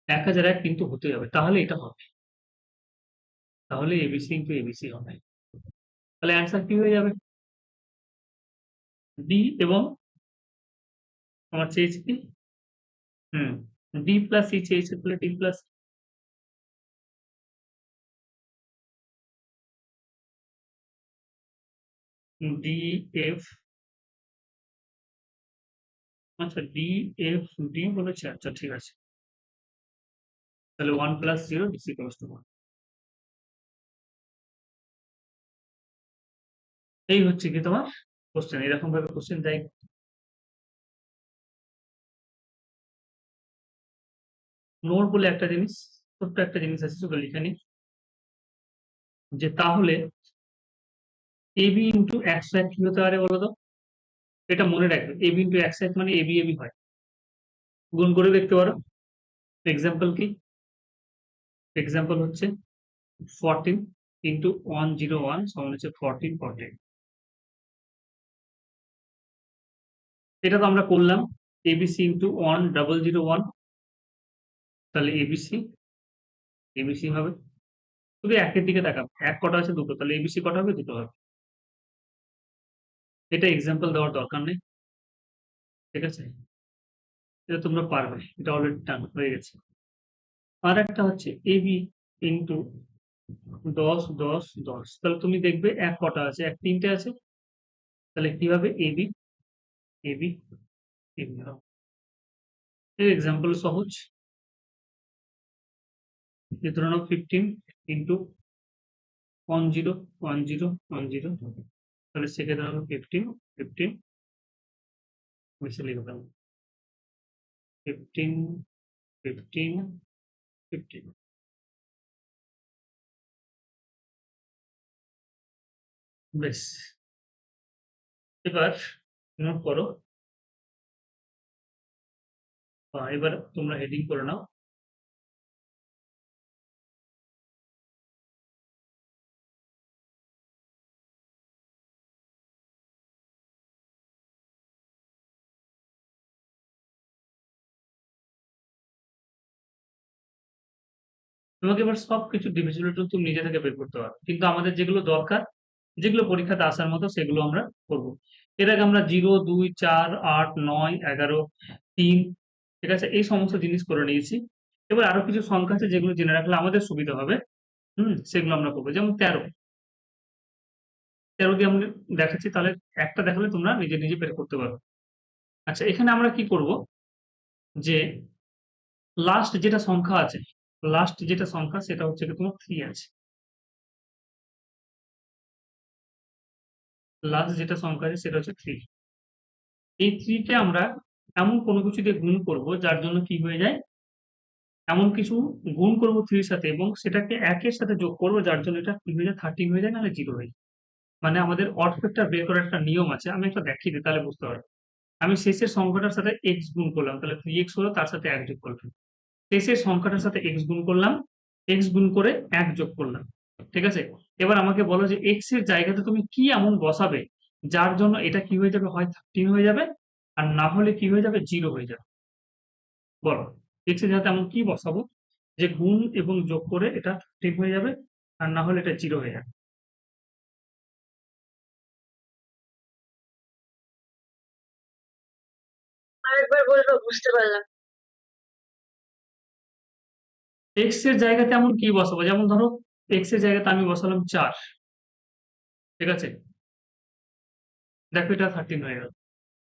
1001 কিন্তু হতেই হবে, তাহলে এটা হবে। তাহলে এবিসি ইন্টু এবিসি হবে। তাহলে অ্যান্সার কি হয়ে যাবে? ডি এবং আমার চেয়েছে কি? হুম, ডি প্লাস ই চেয়েছে, তাহলে ডি প্লাস ডি এফ। আচ্ছা, ডি এফ ডি বলেছে, আচ্ছা ঠিক আছে। তাহলে 1 + 0 ইজ ইকুয়ালস টু 1। এই হচ্ছে কি তোমার কোশ্চেন, এরকম ভাবে কোশ্চেন দেয়। নোট বলে একটা জিনিস, ছোট্ট একটা জিনিস আছে, শুধু লিখে নিই। যে তাহলে এবি ইন্টু 101 কি হতে পারে বলো তো? এটা মনে রাখবে, এবি ইন্টু 101 মানে এবি এবি হয়। গুণ করে দেখতে পারো। এক্সাম্পল কি? এক্সাম্পল হচ্ছে 14 ইন্টু 101 সমান হচ্ছে 14 এটা তো আমরা করলাম। এবিসি ইন্টু 1001, তাহলে এবিসি এবিসি হবে। শুধু একের দিকে তাকাও, এক কটা আছে? দুটো, তাহলে এবিসি কটা হবে? দুটো হবে। এটা এক্সাম্পল দেওয়ার দরকার নেই, ঠিক আছে? এটা তোমরা পারবে, এটা অলরেডি ডান হয়ে গেছে। আর একটা হচ্ছে এবি ইন্টু 10 10 10, তাহলে তুমি দেখবে এক কটা আছে? এক তিনটে আছে। তাহলে কি হবে? এবি এবি এবি হবে। এর এক্সাম্পল সহজ। এই ধরে নাও 15 ইন্টু 10 10 10, তাহলে সেক্ষেত্রে হলো 15 15 বেশি লিখে দাও 15 15 15। বেশ, এবার নোট করো। এবার তোমরা হেডিং করে নাও। তোমাকে এবার সবকিছু ডিভিজিবিলিটি তুমি নিজে থেকে বের করতে পারো, কিন্তু আমাদের যেগুলো দরকার, যেগুলো পরীক্ষাতে আসার মতো সেগুলো আমরা করবো। এর আগে আমরা 0 2 4 8 9 11 3, ঠিক আছে, এই সমস্ত জিনিস করে নিয়েছি। এবার আরো কিছু সংখ্যা আছে যেগুলো জেনে রাখলে আমাদের সুবিধা হবে। সেগুলো আমরা করবো, যেমন 13। 13 দিয়ে আমি দেখাচ্ছি, তাহলে একটা দেখালে তোমরা নিজে নিজে বের করতে পারো। আচ্ছা, এখানে আমরা কি করব, যে লাস্ট যেটা সংখ্যা আছে, লাস্ট যেটা সংখ্যা সেটা হচ্ছে কি তোমার 3 আছে। লাস্ট যেটা সংখ্যা আছে সেটা হচ্ছে 3। এই 3 কে আমরা এমন কোনো কিছু দিয়ে গুণ করব যার জন্য কি হয়ে যায়, এমন কিছু গুণ করব 3 এর সাথে এবং সেটাকে 1 এর সাথে যোগ করব যার জন্য এটা কি হয়ে যায়, 13 হয়ে যায়, নাহলে 0 হয়ে যায়। মানে আমাদের অড ফ্যাক্টর বের করার একটা নিয়ম আছে, আমি একটা দেখিয়ে দিই তাহলে বুঝতে পারবে। আমি শেষের সংখ্যাটার সাথে x গুণ করলাম, তাহলে 3x হলো, তার সাথে 1 যোগ করলাম। শেষের সংখ্যাটার সাথে x গুণ করলাম, x গুণ করে 1 যোগ করলাম। ঠিক আছে? এবার আমাকে বলো যে x এর জায়গাতে তুমি কি এমন বসাবে যার জন্য এটা কি হয়ে যাবে, হয় 13 হয়ে যাবে আর না হলে কি হয়ে যাবে, 0 হয়ে যাবে। বলো, x এর জায়গাতে এমন কি বসাবো যে গুণ এবং যোগ করে এটা 13 হয়ে যাবে আর না হলে এটা 0 হয়ে যাবে। আরেকবার বলবো, বুঝতে পারলাম। x এর জায়গাতে এমন কি বসাবো, যেমন ধরো x এর জায়গাতে আমি বসালাম 4। ঠিক আছে? দেখো এটা 13 হয়ে গেল।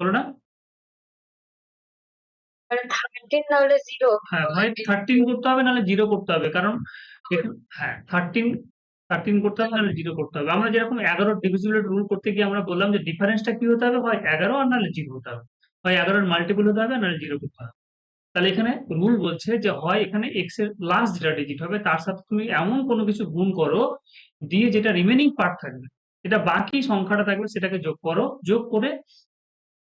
হলো না? মানে 13 নাহলে 0। হ্যাঁ, হয় 13 করতে হবে নাহলে 0 করতে হবে। কারণ হ্যাঁ, 13 করতে হবে নাহলে 0 করতে হবে। আমরা যেরকম 11 ডিভিজিবল রুল করতে গিয়ে আমরা বললাম যে ডিফারেন্সটা কি হতে হবে, হয় 11 আর নাহলে 0 হতে হবে। হয় 11 এর মাল্টিপল হতে হবে নাহলে 0 করতে হবে। তাহলে এখানে রুল বলছে যে হয় এখানে x এর লাস্ট যেটা ডিজিট হবে তার সাথে তুমি এমন কোনো কিছু গুণ করো দিয়ে যেটা রিমেনিং পার্ট থাকবে, এটা বাকি সংখ্যাটা থাকবে সেটাকে যোগ করো। যোগ করে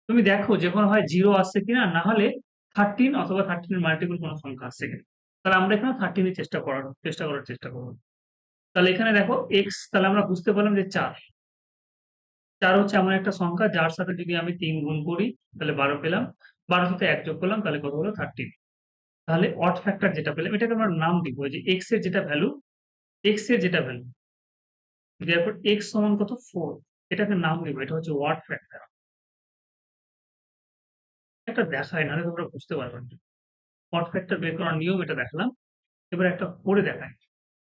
তুমি দেখো যখন হয় 0 আসছে কিনা, না হলে 13 অথবা 13 এর মাল্টিপল কোনো সংখ্যা আসছে কিনা। তাহলে আমরা এখানে 13 এর চেষ্টা করব। তাহলে এখানে দেখো x, তাহলে আমরা বুঝতে পারলাম যে 4। 4 হচ্ছে এমন একটা সংখ্যা যার সাথে যদি আমি 3 গুণ করি তাহলে 12 পেলাম। 12 সাথে 1 যোগ করলাম তাহলে কত হলো, 13। তাহলে অড ফ্যাক্টর যেটা পেলাম এটাকে আমরা নাম দিব যে x এর যেটা ভ্যালু, x এর যেটা ভ্যালু, therefore x সমান কত, 4। এটাকে নাম দিব, এটা হচ্ছে ওয়াট ফ্যাক্টর। এটা দেখায় নাহলে তোমরা বুঝতে পারবে না। ওয়াট ফ্যাক্টর বের করার নিয়ম এটা দেখালাম। এবার একটা করে দেখাই।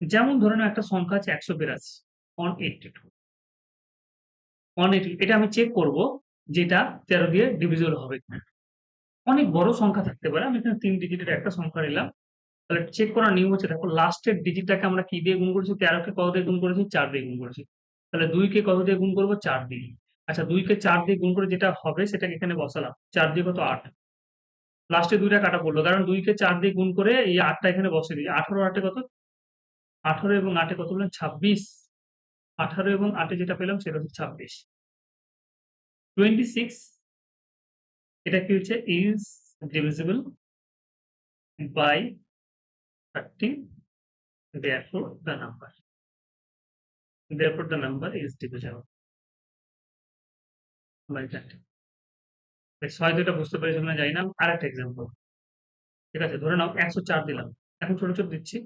যেমন ধরে নাও একটা সংখ্যা আছে 182, 182, 180, এটা আমি চেক করব যেটা 13 দিয়ে ডিভিজিবল হবে কিনা। অনেক বড় সংখ্যা থাকতে পারে, আমি এখানে 3 ডিজিটের একটা সংখ্যা নিলাম। তাহলে চেক করার নিয়ম হচ্ছে, দেখো লাস্টের ডিজিটটাকে আমরা কি দিয়ে গুণ করেছি, 13 কে কত দিয়ে গুণ করেছি, 4 দিয়ে গুণ করেছি। তাহলে 2 কে কত দিয়ে গুণ করবো, 4 দিয়ে। আচ্ছা, 2 কে 4 দিয়ে গুণ করে যেটা হবে সেটাকে এখানে বসালাম, 4 দিয়ে কত, 8। লাস্টে 2টা কাটা পড়লো কারণ 2 কে 4 দিয়ে গুণ করে এই 8টা এখানে বসিয়ে দিই। 18 8 কত, 18 এবং 8 কত বললেন, 26। 18 এবং 8 যেটা পেলাম সেটা হচ্ছে 26। 26, এটা কি হচ্ছে, is divisible by 30, therefore the number is divisible by 30। হয়তো এটা বুঝতে পেরেছো কিনা জানি না। আরেকটা এক্সাম্পল, ঠিক আছে, ধরে নাও 104 দিলাম। এখন ছোট ছোট দিচ্ছি।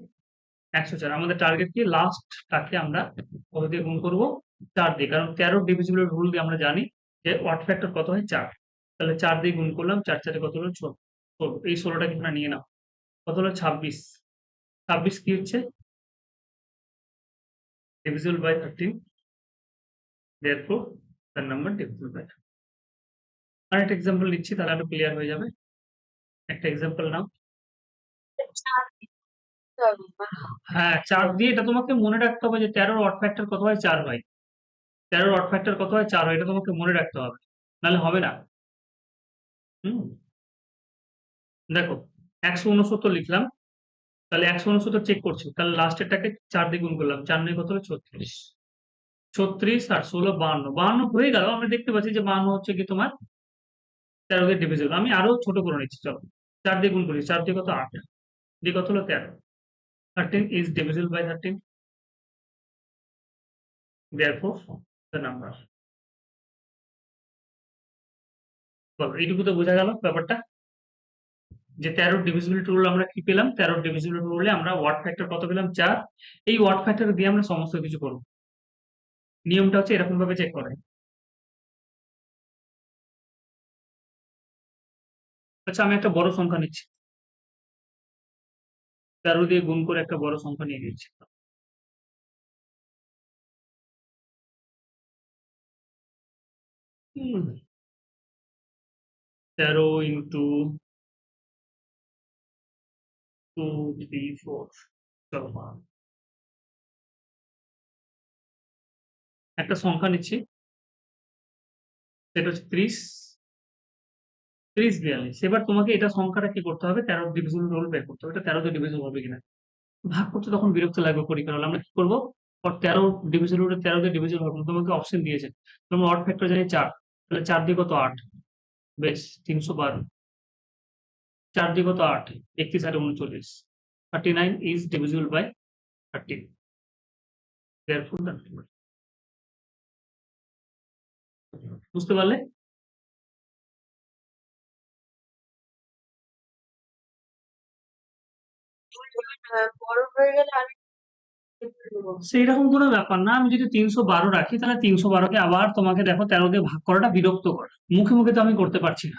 104 আমাদের টার্গেট কি, লাস্টটাকে আমরা কত দিয়ে গুণ করবো, 4 দিয়ে। কারণ 13 ডিভিজিবল রুল দিয়ে আমরা জানি যে ওয়াট ফ্যাক্টর কত হয়, 4। তাহলে 4 দিয়ে গুণ করলাম, 4 4 কত হলো, 16। এই 16টাকে তোমরা নিয়ে নাও, কত হলো, 26। 26 কি হচ্ছে, divisible by 13, therefore the number divisible by 13। আরেকটা এক্সাম্পল নিচ্ছি তাহলে আরো ক্লিয়ার হয়ে যাবে। একটা এক্সাম্পল নাও। হ্যাঁ 4 দিয়ে এটা তোমাকে মনে রাখতে হবে যে 13 অড ফ্যাক্টর কত হয় 4 হয়। 13 অড ফ্যাক্টর কত হয় 4 হয়, এটা তোমাকে মনে রাখতে হবে, নাহলে হবে না। হুম, দেখো 169 লিখলাম, তাহলে 169 চেক করছি, তাহলে লাস্টেরটাকে 4 দিয়ে গুণ করলাম, 4 9 কত হলো 36। 36 আর 16 52, 52 হয়ে গেল। আমরা দেখতে পাচ্ছি যে 52 হচ্ছে কি তোমার 13 দিয়ে ডিভিজিবল। আমি আরো ছোট করে নিচ্ছি, চলো 4 দিয়ে গুণ করি, 4 দিয়ে কত 8, দিয়ে কত হলো 13। 13 is divisible by 13, therefore the number। বলো এইটুকু তো বোঝা গেল ব্যাপারটা, যে 13 ডিভিজিবিলিটি রুল আমরা কি পেলাম, 13 ডিভিজিবিলিটি রুলে আমরা ওয়াট ফ্যাক্টর কত পেলাম 4। এই ওয়াট ফ্যাক্টর দিয়ে আমরা সমস্ত কিছু করব। নিয়মটা হচ্ছে এরকম ভাবে চেক করে। আচ্ছা আমি একটা বড় সংখ্যা নিচ্ছি, 13 দিয়ে গুণ করে একটা বড় সংখ্যা নিয়ে নিচ্ছি। 13 ইন্টু 2 3 4, চলো একটা সংখ্যা নিচ্ছি, সেটা হচ্ছে 30 42। এবার তোমাকে এটা সংখ্যাটা কি করতে হবে, 13 ডিভিজিবল রুল বের করতে হবে, এটা 13 দিয়ে ডিভিজিবল হবে কিনা। ভাগ করতে তখন বিরক্ত লাগবে পরীক্ষার হলে, আমরা কি করবো, 13 ডিভিজিবল রুলে 13 দিয়ে ডিভিজিবল হবে না, তোমাকে অপশন দিয়েছে। তোমরা অড ফ্যাক্টর জানি 4, তাহলে 4 দিয়ে কত 8, বেশ 312। 4 দিয়ে কত 8, 31 আর 39, 39 is divisible by 13, therefore the number। বুঝতে পারলে? বড় হয়ে গেলে আমি সেইরকম কোনো ব্যাপার না, আমি যদি 312 রাখি তাহলে 312কে আবার তোমাকে দেখো 13 দিয়ে ভাগ করাটা বিরক্তকর, মুখে মুখে তো আমি করতে পারছি না।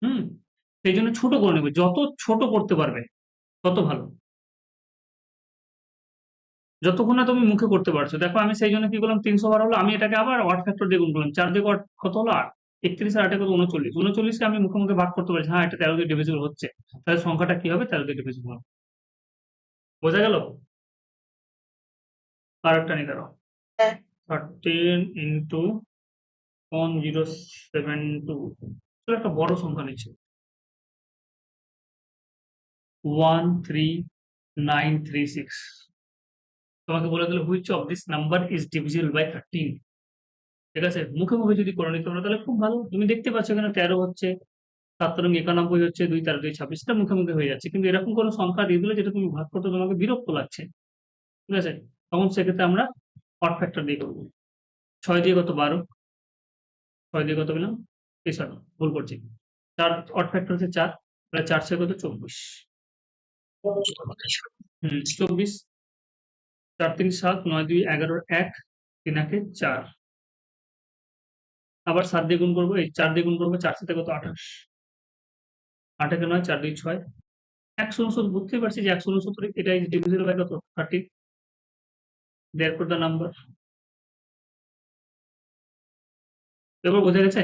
হুম, সেই জন্য ছোট করে নেবে, যত ছোট করতে পারবে তত ভালো, যতক্ষণ না তুমি মুখে করতে পারছো। দেখো আমি সেই জন্য কি করলাম, 312 হলো, আমি এটাকে আবার ওয়াট ফ্যাক্টর দিয়ে গুণ করলাম, 4 দিয়ে কত হলো 8, 31 আর 8 কত 39, 39কে আমি মুখে মুখে ভাগ করতে পারছি, হ্যাঁ এটা 13 দিয়ে ডিভিজিবল হচ্ছে, তাহলে সংখ্যাটা কি হবে 13 দিয়ে ডিভিজিবল হবে। বোঝা গেল? আরেকটা নিয়ে দাঁড়াও, 13 ইন্টু 1072, একটা বড় সংখ্যা নিচ্ছে, 13936। তোমাকে বলে দিল which of this number is divisible by 13। ঠিক আছে, মুখে মুখে যদি করে নিতে পারো তাহলে খুব ভালো। তুমি দেখতে পাচ্ছ এখানে 13 হচ্ছে, 7 রং 91 হচ্ছে, 2 13 2 26, এটা মুখে মুখে হয়ে যাচ্ছে। কিন্তু এরকম কোনো সংখ্যা দিয়ে দিলে যেটা তুমি ভাগ করতে তোমাকে বিরক্ত লাগছে, ঠিক আছে, তখন সেক্ষেত্রে আমরা অড ফ্যাক্টর দিয়ে করবো। 6 দিয়ে কত 12, 6 দিয়ে কত পেলাম, এই সরি ভুল করছি, 4 অড ফ্যাক্টর হচ্ছে 4, তাহলে 4 6 কত 24। 24, 4 3 7, 9 2 11, 1 3 1 4, আবার 7 দিয়ে গুণ করবো, এই 4 দিয়ে গুণ করবো, 4 7 কত 28, 8 একে 9, 4 2 6, 169। বুঝতেই পারছি যে 169 এটা ইজ ডিভিজিবল বাই কত 13, therefore the number। এবার বোঝা গেছে?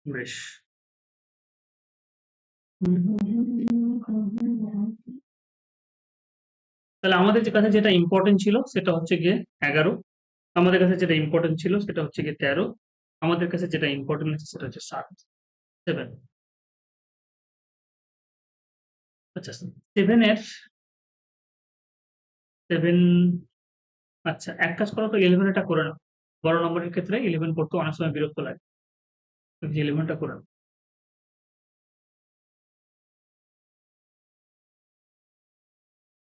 বেশ, তাহলে আমাদের কাছে যেটা ইম্পর্টেন্ট ছিল সেটা হচ্ছে গিয়ে 11, আমাদের কাছে যেটা ইম্পর্টেন্ট ছিল সেটা হচ্ছে গিয়ে 13, আমাদের কাছে যেটা ইম্পর্টেন্ট আছে সেটা হচ্ছে 7। আচ্ছা 7, আচ্ছা এক কাজ করো তো 11 এটা করে নাও, বড় নম্বরের ক্ষেত্রে 11 করতে অনেক সময় বিরক্ত লাগে, তুমি 11টা করে নাও।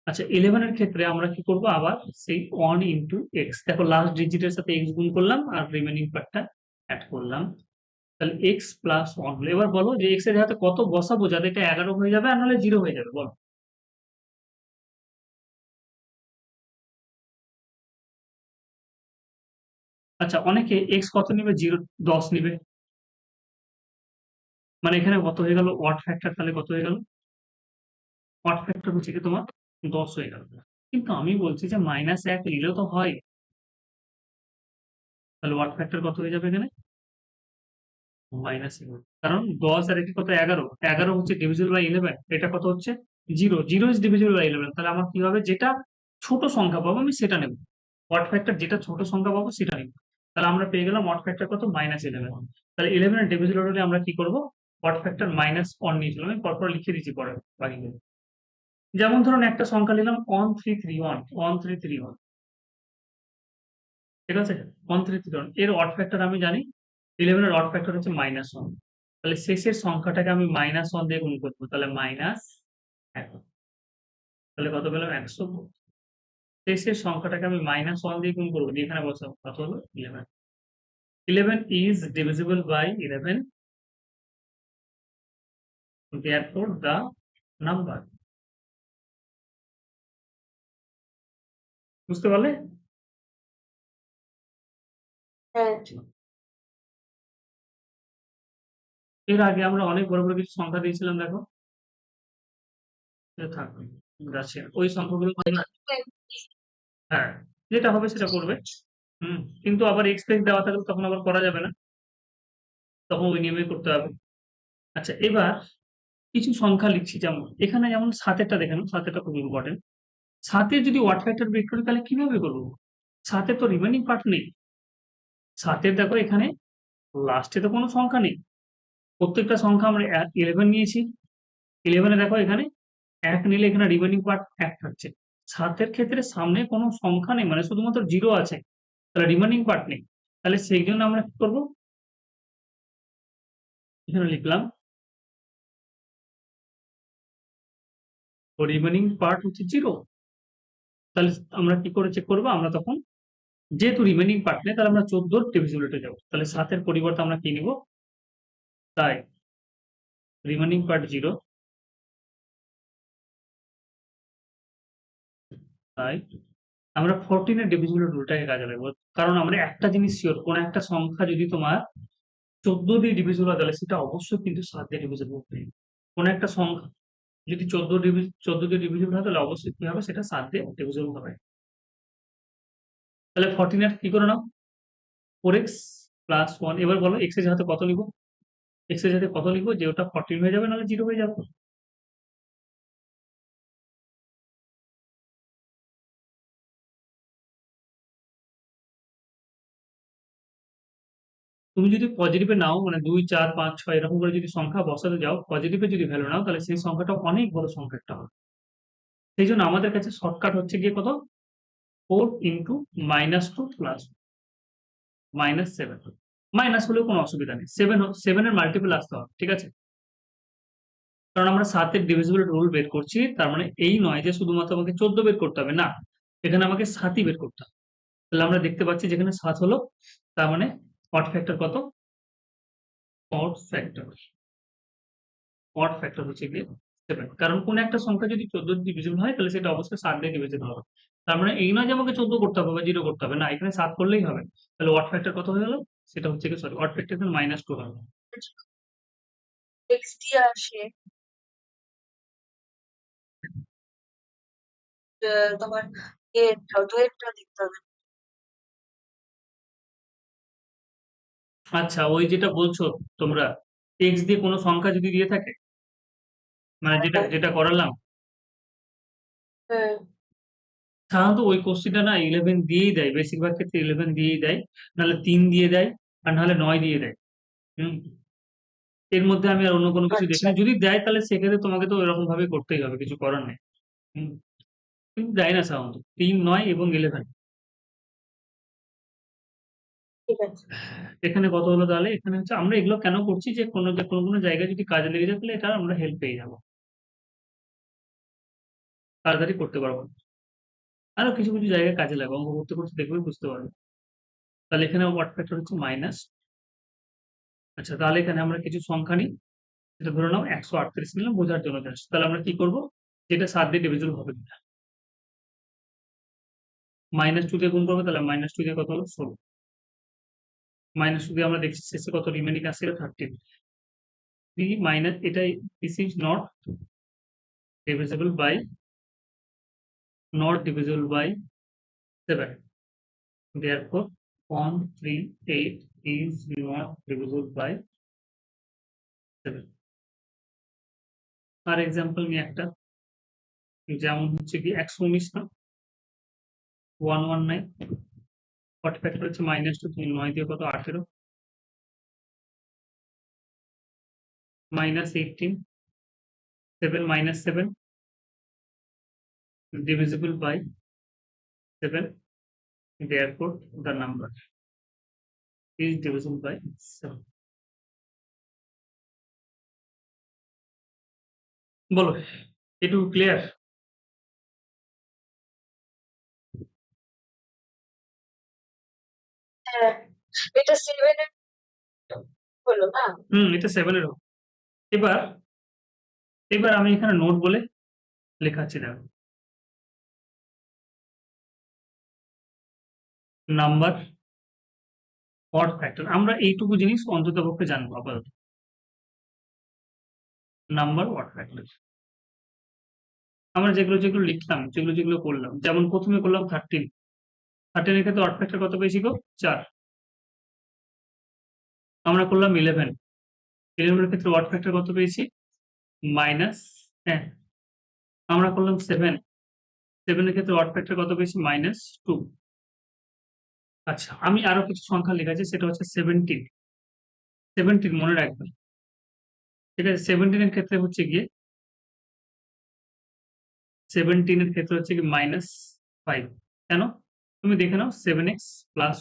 আচ্ছা 11 এর ক্ষেত্রে আমরা কি করব, আবার সেই 1 ইন্টু এক্স, দেখো লাস্ট ডিজিটের সাথে এক্স গুণ করলাম আর রিমেনিং পার্টটা অ্যাড করলাম, তাহলে এক্স প্লাস 1 হলো। এবার বলো যে এক্স এর জায়গাতে কত বসাবো যাতে এটা 11 হয়ে যাবে আর নাহলে 0 হয়ে যাবে, বলো। আচ্ছা অনেকে এক্স কত নিবে, 0 10 নিবে, মানে এখানে কত হয়ে গেল ওয়াট ফ্যাক্টর, তাহলে কত হয়ে গেল, ওয়াট ফ্যাক্টর হচ্ছে কি তোমার 10 হয়ে গেল। কিন্তু আমি বলছি যে -1 নিলেও তো হয়, তাহলে ওয়াট ফ্যাক্টর কত হয়ে যাবে এখানে -11 কারণ 10 আর এটি কত 11, 11 হচ্ছে ডিভিজিবল বাই 11, এটা কত হচ্ছে 0, 0 ইজ ডিভিজিবল বাই 11, তাহলে আমার কি হবে, যেটা ছোট সংখ্যা পাবো আমি সেটা নেব, অড ফ্যাক্টর যেটা ছোট সংখ্যা পাবো সেটা নেব। তাহলে আমরা পেয়ে গেলাম অড ফ্যাক্টর কত -11, তাহলে 11 এর ডিভিজিবল হলে আমরা কি করব, অড ফ্যাক্টর -1 নিয়েছিলাম, আমি পরপর লিখে দিচ্ছি পরে বাকিগুলো। যেমন ধরুন একটা সংখ্যা নিলাম 1331, 1331, ঠিক আছে, 1331 এর অড ফ্যাক্টর আমি জানি, 11 এর অড ফ্যাক্টর হচ্ছে -1, তাহলে শেষের সংখ্যাটাকে আমি -1 দিয়ে গুণ করবো, তাহলে -1, তাহলে কত পেলাম 100। শেষের সংখ্যাটাকে আমি -1 দিয়ে গুণ করবো, দিয়ে এখানে বসাবো, কত হলো 11। 11 is divisible by 11, therefore the number, বুঝতে পারলে? হ্যাঁ, এর আগে আমরা অনেক বড় বড় কিছু সংখ্যা দিয়েছিলাম, দেখো থাক, ওই সংখ্যাগুলো তোমরা, হ্যাঁ, যেটা হবে সেটা করবে। কিন্তু আবার এক্সপ্রেস দেওয়া থাকলে তখন আবার করা যাবে না, তখন ওই নিয়মেই করতে হবে। আচ্ছা, এবার কিছু সংখ্যা লিখছি, যেমন এখানে যেমন 7 দেখে নাও, 7 খুব ইম্পর্টেন্ট। 7 যদি ওয়াট ফ্যাক্টর বের করি তাহলে কিভাবে করবো? 7 তো রিমেনিং পার্ট নেই। 7 দেখো এখানে লাস্টে তো কোনো সংখ্যা নেই, প্রত্যেকটা সংখ্যা আমরা 11 নিয়েছি, 11 দেখো এখানে 1 নিলে এখানে রিমেনিং পার্ট 1 থাকছে। 7 ক্ষেত্রে সামনে কোনো সংখ্যা নেই, মানে শুধুমাত্র 0 আছে, তাহলে রিমেনিং পার্ট নেই। তাহলে সেই জন্য আমরা কি করবো, এখানে লিখলাম রিমেনিং পার্ট হচ্ছে 0। তাহলে আমরা কি করে চেক করবো, আমরা তখন যেহেতু রিমেনিং পার্ট নেই তাহলে আমরা 14 ডিভিজিবিলিটি যাবো, তাহলে 7 পরিবর্তে আমরা কি নিব, তাই রিমেনিং পার্ট 0, তাই আমরা 14 এর ডিভিজিবিলিটি রুলটাকে কাজে লাগাবো, কারণ আমরা একটা জিনিস শিওর, কোন একটা সংখ্যা যদি তোমার 14 দিয়ে ডিভিজিবল হয় তাহলে সেটা অবশ্যই কিন্তু 7 দিয়ে ডিভিজিবল হবে। কোন একটা সংখ্যা যদি 14 দিয়ে ডিভিজিবল হয় তাহলে অবশ্যই কি হবে, সেটা 7 দিয়ে ডিভিজিবল হবে। তাহলে 14 এর কি করে নাও, 4x প্লাস 1, এবার বলো x এর সাথে কত নিব, x এর সাথে কত লিখবো যে ওটা 14 হয়ে যাবে, নাহলে 0 হয়ে যাবে। তুমি যদি পজিটিভে নাও, মানে 2, 4, 5, 6 এরকম করে যদি সংখ্যা বসাতে যাও, পজিটিভে যদি ভ্যালু নাও তাহলে সেই সংখ্যাটা অনেক বড় সংখ্যা একটা হবে। সেই জন্য আমাদের কাছে শর্টকাট হচ্ছে গিয়ে কত, 4 ইন্টু -2 প্লাস -7, মাইনাস হলেও কোনো অসুবিধা নেই, 7 এর মাল্টিপল আসতে হবে, ঠিক আছে, কারণ আমরা 7 এর ডিভিজিবল রুল বের করছি, তার মানে এই নয় যে শুধুমাত্র আমাকে 14 বের করতে হবে, না, এখানে আমাকে 7ই বের করতে হবে। তাহলে আমরা দেখতে পাচ্ছি যেখানে 7 হলো, তার মানে অড ফ্যাক্টর কত, অড ফ্যাক্টর, অড ফ্যাক্টর হচ্ছে গিয়ে 7, কারণ কোন একটা সংখ্যা যদি 14 দিয়ে ডিভিজিবল হয় তাহলে সেটা অবশ্যই 7 দিয়ে ডিভিজিবল হবে। তার মানে এই নয় যে আমাকে 14 করতে হবে বা 0 করতে হবে, না, এখানে 7 করলেই হবে। তাহলে অড ফ্যাক্টর কত হয়ে গেল, সেটা হচ্ছে কি, সরি, অড ফ্যাক্টর এখানে -2 হবে। x দিয়ে আসে তোমার দুয়েরটা লিখতে হবে। আচ্ছা, ওই যেটা বলছো তোমরা, x দিয়ে কোনো সংখ্যা যদি দিয়ে থাকে, মানে যেটা যেটা করালাম, হ্যাঁ, সাধারণত ওই কোশ্চেনটা না 11 দিয়েই দেয়, বেশিরভাগ ক্ষেত্রে 11 দিয়েই দেয়, নাহলে 3 দিয়ে দেয়, আর নাহলে 9 দিয়ে দেয়। হুম, এর মধ্যে আমি আর অন্য কোনো কিছু আচ্ছা, দেখিনি, যদি দেয় তাহলে সেক্ষেত্রে তোমাকে তো এরকম ভাবে করতেই হবে, কিছু করার নেই। হুম, কিন্তু দেয় না সাধারণত 3, 9 এবং 11। ঠিক আছে। এখানে কত হলো, তাহলে এখানে হচ্ছে, আমরা এগুলো কেন করছি, যে কোনো জায়গায় যদি কাজে লেগে যায় তাহলে এটা আমরা হেল্প পেয়ে যাবো, তাড়াতাড়ি করতে পারবো। আরো কিছু কিছু জায়গায় কাজে লাগবে, অঙ্ক করতে করতে দেখবে বুঝতে পারবে। তাহলে এখানে ওয়াট ফ্যাক্টর হচ্ছে মাইনাস। আচ্ছা, তাহলে এখানে আমরা কিছু সংখ্যা নিই, এটা ধরে নাও 138 নিলাম বোঝার জন্য জাস্ট। তাহলে আমরা কি করব, যেটা 7 দিয়ে ডিভিজিবল হবে কিনা, -2 দিয়ে গুণ করবো, তাহলে -2 দিয়ে কত হলো 16, -2 দিয়ে আমরা দেখছি শেষে কত রিমেনিং আছে, 13, 3 মাইনাস এটা, this is divisible by not divisible by 7, therefore 138 is not divisible by 7 আর এক্সাম্পল নিয়ে একটা, যেমন হচ্ছে কি 119 না 119 হট ফ্যাক্টর হচ্ছে -2, তুমি 9 দিয়ে কত 18 -18 7 -7 divisible by 7, therefore the number is divisible by 7. বলো এটুকু ক্লিয়ার? হ্যাঁ, এটা 7 এর হলো না? এটা 7 এর হবে। এবার এবার আমি এখানে নোট বলে লেখাচ্ছি, দেখো নাম্বার অড ফ্যাক্টর, আমরা এইটুকু জিনিস অন্ততপক্ষে জানবো আপাতত। নাম্বার অড ফ্যাক্টর আমরা যেগুলো যেগুলো লিখলাম, যেগুলো যেগুলো করলাম, যেমন প্রথমে করলাম 13 এর ক্ষেত্রে অড ফ্যাক্টর কত পেয়েছি গো 4। আমরা করলাম 11 এর ক্ষেত্রে অড ফ্যাক্টর কত পেয়েছি -10। আমরা করলাম 7 এর ক্ষেত্রে অড ফ্যাক্টর কত পেয়েছি -2। আচ্ছা, আমি আরো কিছু সংখ্যা লেখাচ্ছি, সেটা হচ্ছে 17 মনে রাখবে, ঠিক আছে? 17 এর ক্ষেত্রে হচ্ছে গিয়ে 17 এর ক্ষেত্রে হচ্ছে কি -5। কেন? তুমি দেখে নাও 7x +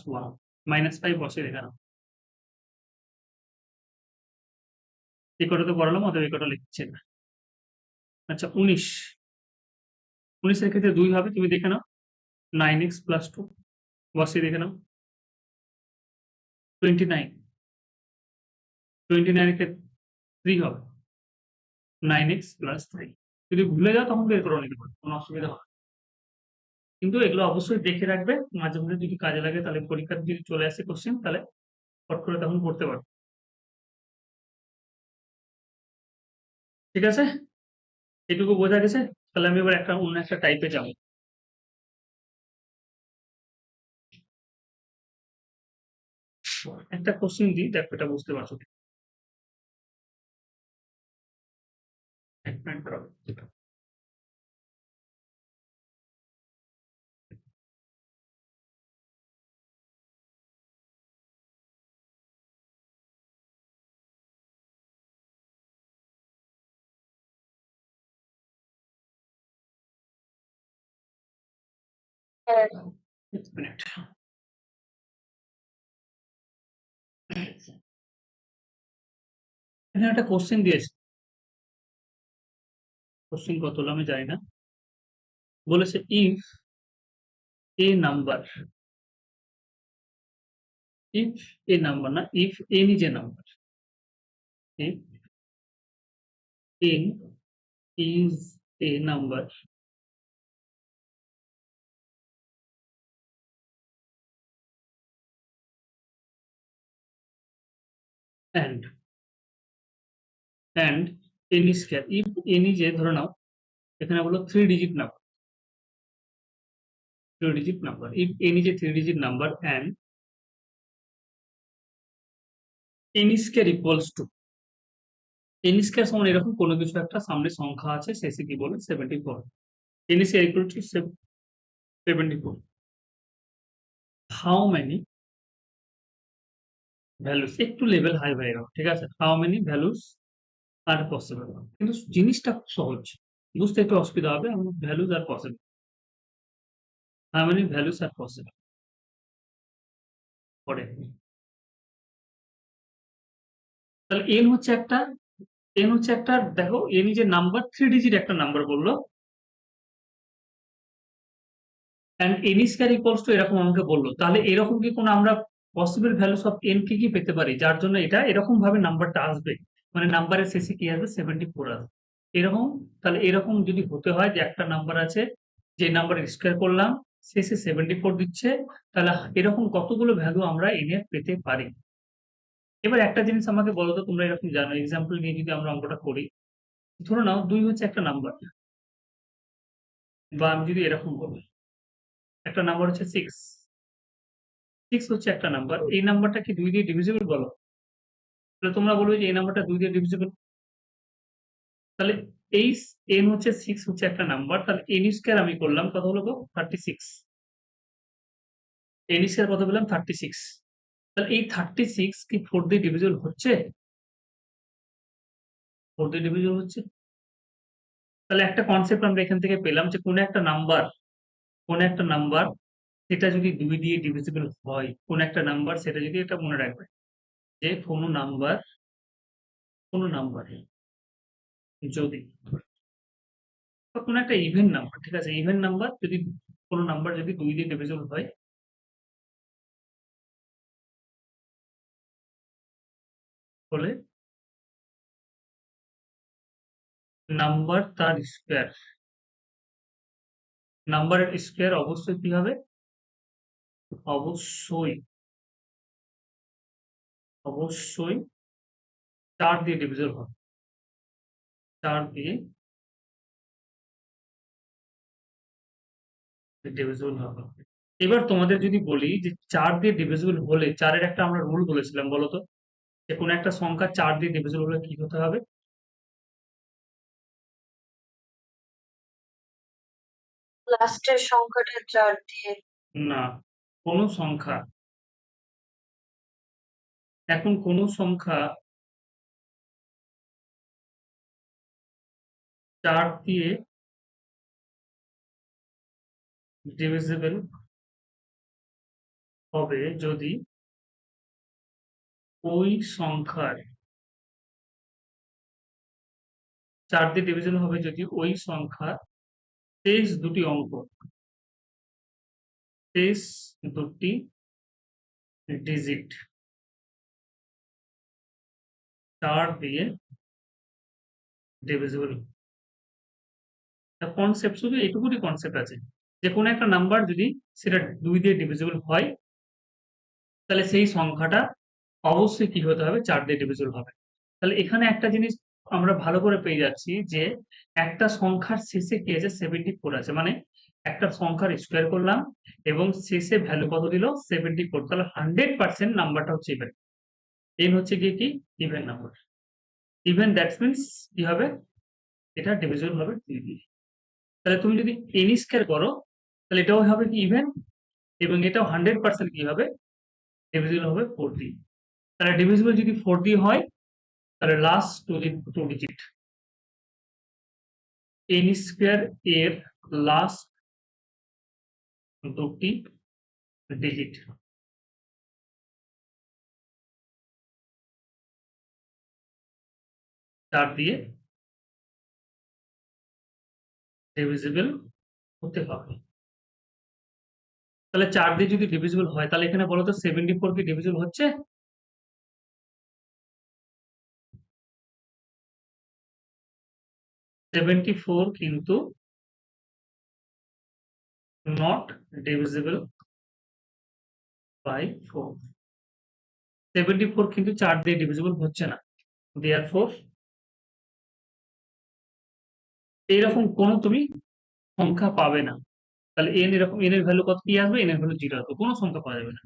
1 -5 বসে দেখে নাও। এই কটা তো করালাম, অতএব এই কটা লিখছি না। আচ্ছা 19 এর ক্ষেত্রে 2 হবে, তুমি দেখে নাও 9x + 2 বসিয়ে দেখে নাও। 29 এর ক্ষেত্রে 3 হবে 9x + 3। যদি ভুলে যাও তখন বের করে নিতে পারো, কোনো অসুবিধা হবে না। কিন্তু এগুলো অবশ্যই দেখে রাখবে, মাঝে মধ্যে যদি কাজে লাগে, তাহলে পরীক্ষাতে যদি চলে আসে কোশ্চেন, তাহলে ফট করে তখন করতে পারবে। ঠিক আছে? এটুকু বোঝা গেছে? তাহলে আমি এবার অন্য একটা টাইপে যাবো। একটা কোশ্চেন দিই, দেখো এটা বুঝতে পারছো কি? এক মিনিট দাঁড়াও। হ্যাঁ, এক মিনিট। এখানে একটা কোশ্চেন দিয়েছে, কোশ্চেন কত হলো আমি জানি না। বলেছে if a number, if a number না, if n is a number, if n is a number and n is square, if n is a, ধরে নাও এখানে বলো 3 digit number, 3 digit number, if n is a 3 digit number and n square equals to, n square সমান এরকম কোনো কিছু একটা সামনে সংখ্যা আছে, শেষে কি বলে 74, n square equal to 74, how many values, একটু লেভেল হাই হয়ে গেল, ঠিক আছে? how many values are possible, কিন্তু জিনিসটা খুব সহজ, বুঝতে একটু অসুবিধা হবে, values are possible, how many values are possible পরে। তাহলে n হচ্ছে একটা, দেখো n যে নাম্বার 3 ডিজিট একটা নাম্বার বললো, and n square equals to এরকম আমাকে বললো, তাহলে এরকম কি কোনো আমরা পসিবল ভ্যালুস অফ n কি কি পেতে পারি, যার জন্য এটা এরকম ভাবে নাম্বারটা আসবে, মানে নাম্বারের শেষে কি আসবে 74 আসবে এরকম। তাহলে এরকম যদি হতে হয় যে একটা নাম্বার আছে, যে নাম্বার স্কয়ার করলাম শেষে 74 দিচ্ছে, তাহলে এরকম কতগুলো ভ্যালু আমরা n এর পেতে পারি। এবার একটা জিনিস আমাকে বলো তো, তোমরা এরকম জানো, এক্সাম্পল নিয়ে যদি আমরা অঙ্কটা করি, ধরে নাও 2 হচ্ছে একটা নাম্বার, বা আমি যদি এরকম বলি একটা নাম্বার হচ্ছে 6 হচ্ছে একটা নাম্বার, এই নাম্বারটা কি 2 দিয়ে ডিভিজিবল বলো? তাহলে তোমরা বলবে যে এই নাম্বারটা 2 দিয়ে ডিভিজিবল। তাহলে এই n হচ্ছে 6 হচ্ছে একটা নাম্বার, তাহলে n স্কয়ার আমি করলাম কত হলো গো 36। n স্কয়ার কত পেলাম 36। তাহলে এই 36 কি 4 দিয়ে ডিভিজিবল হচ্ছে? 4 দিয়ে ডিভিজিবল হচ্ছে। তাহলে একটা কনসেপ্ট আমরা এখান থেকে পেলাম যে কোন একটা নাম্বার সেটা যদি 2 দিয়ে ডিভিজিবল হয়, কোন একটা নাম্বার সেটা যদি, এটা মনে রাখবে যে কোন নাম্বার যদি বা কোন একটা ইভেন নাম্বার, ঠিক আছে, ইভেন নাম্বার যদি কোন নাম্বার যদি 2 দিয়ে ডিভিজিবল হয়, বলে নাম্বার তার স্কয়ার, নাম্বারের স্কয়ার অবশ্যই কি হবে? অবশ্যই 4 দিয়ে ডিভিজিবল হবে। 4 দিয়ে ডিভিজিবল হবে। এবার তোমাদের যদি বলি যে 4 দিয়ে ডিভিজিবল হলে, 4 এর একটা আমরা রুল বলেছিলাম, বলো তো যে কোন একটা সংখ্যা 4 দিয়ে ডিভিজিবল হলে কি হতে হবে? লাস্টের সংখ্যাটা 4 দিয়ে। না, কোন সংখ্যা, এখন কোন সংখ্যা 4 দিয়ে ডিভিজিবল হবে যদি ওই সংখ্যার 4 দিয়ে ডিভিজিবল হবে যদি ওই সংখ্যার শেষ দুটি অঙ্ক, শেষ দুটি ডিজিট 4 দিয়ে ডিভিজিবল। কনসেপ্ট শুধু এইটুকুনি কনসেপ্ট আছে যে কোন একটা নাম্বার যদি সেটা 2 দিয়ে ডিভিজিবল হয়, তাহলে সেই সংখ্যাটা অবশ্যই কি হতে হবে? 4 দিয়ে ডিভিজিবল হবে। তাহলে এখানে একটা জিনিস আমরা ভালো করে পেয়ে যাচ্ছি যে একটা সংখ্যার শেষে কি আছে? 74 আছে। মানে একটা সংখ্যার স্কয়ার করলাম এবং শেষে ভ্যালু কত দিল? 74। তাহলে 100% নাম্বারটা হচ্ছে ইভেন। n হচ্ছে গিয়ে কি? Even number. Even that means কি হবে? এটা ডিভিজিবল হবে 2 দিয়ে। তাহলে তুমি যদি n স্কয়ার করো তাহলে এটাও হবে কি? ইভেন। এবং এটাও 100% কি হবে? ডিভিজিবল হবে 4 দিয়ে। তাহলে ডিভিজিবল যদি 4 দিয়ে হয় তাহলে last two digit n square এর লাস্ট দুটি ডিজিট 4 দিয়ে ডিভিজিবল হতে হবে। তাহলে 4 দিয়ে যদি ডিভিজিবল হয় তাহলে এখানে বলো তো 74 কি ডিভিজিবল হচ্ছে? $74 কিন্তু নট ডিভিজিবল বাই 4। 74 কিন্তু 4 দিয়ে ডিভিজিবল হচ্ছে না। দেয়ারফোর এইরকম কোন তুমি সংখ্যা পাবে না। তাহলে n এরকম, n এর ভ্যালু কত কি আসবে? n এর ভ্যালু 0 আসবে। কোন সংখ্যা পাওয়া যাবে না।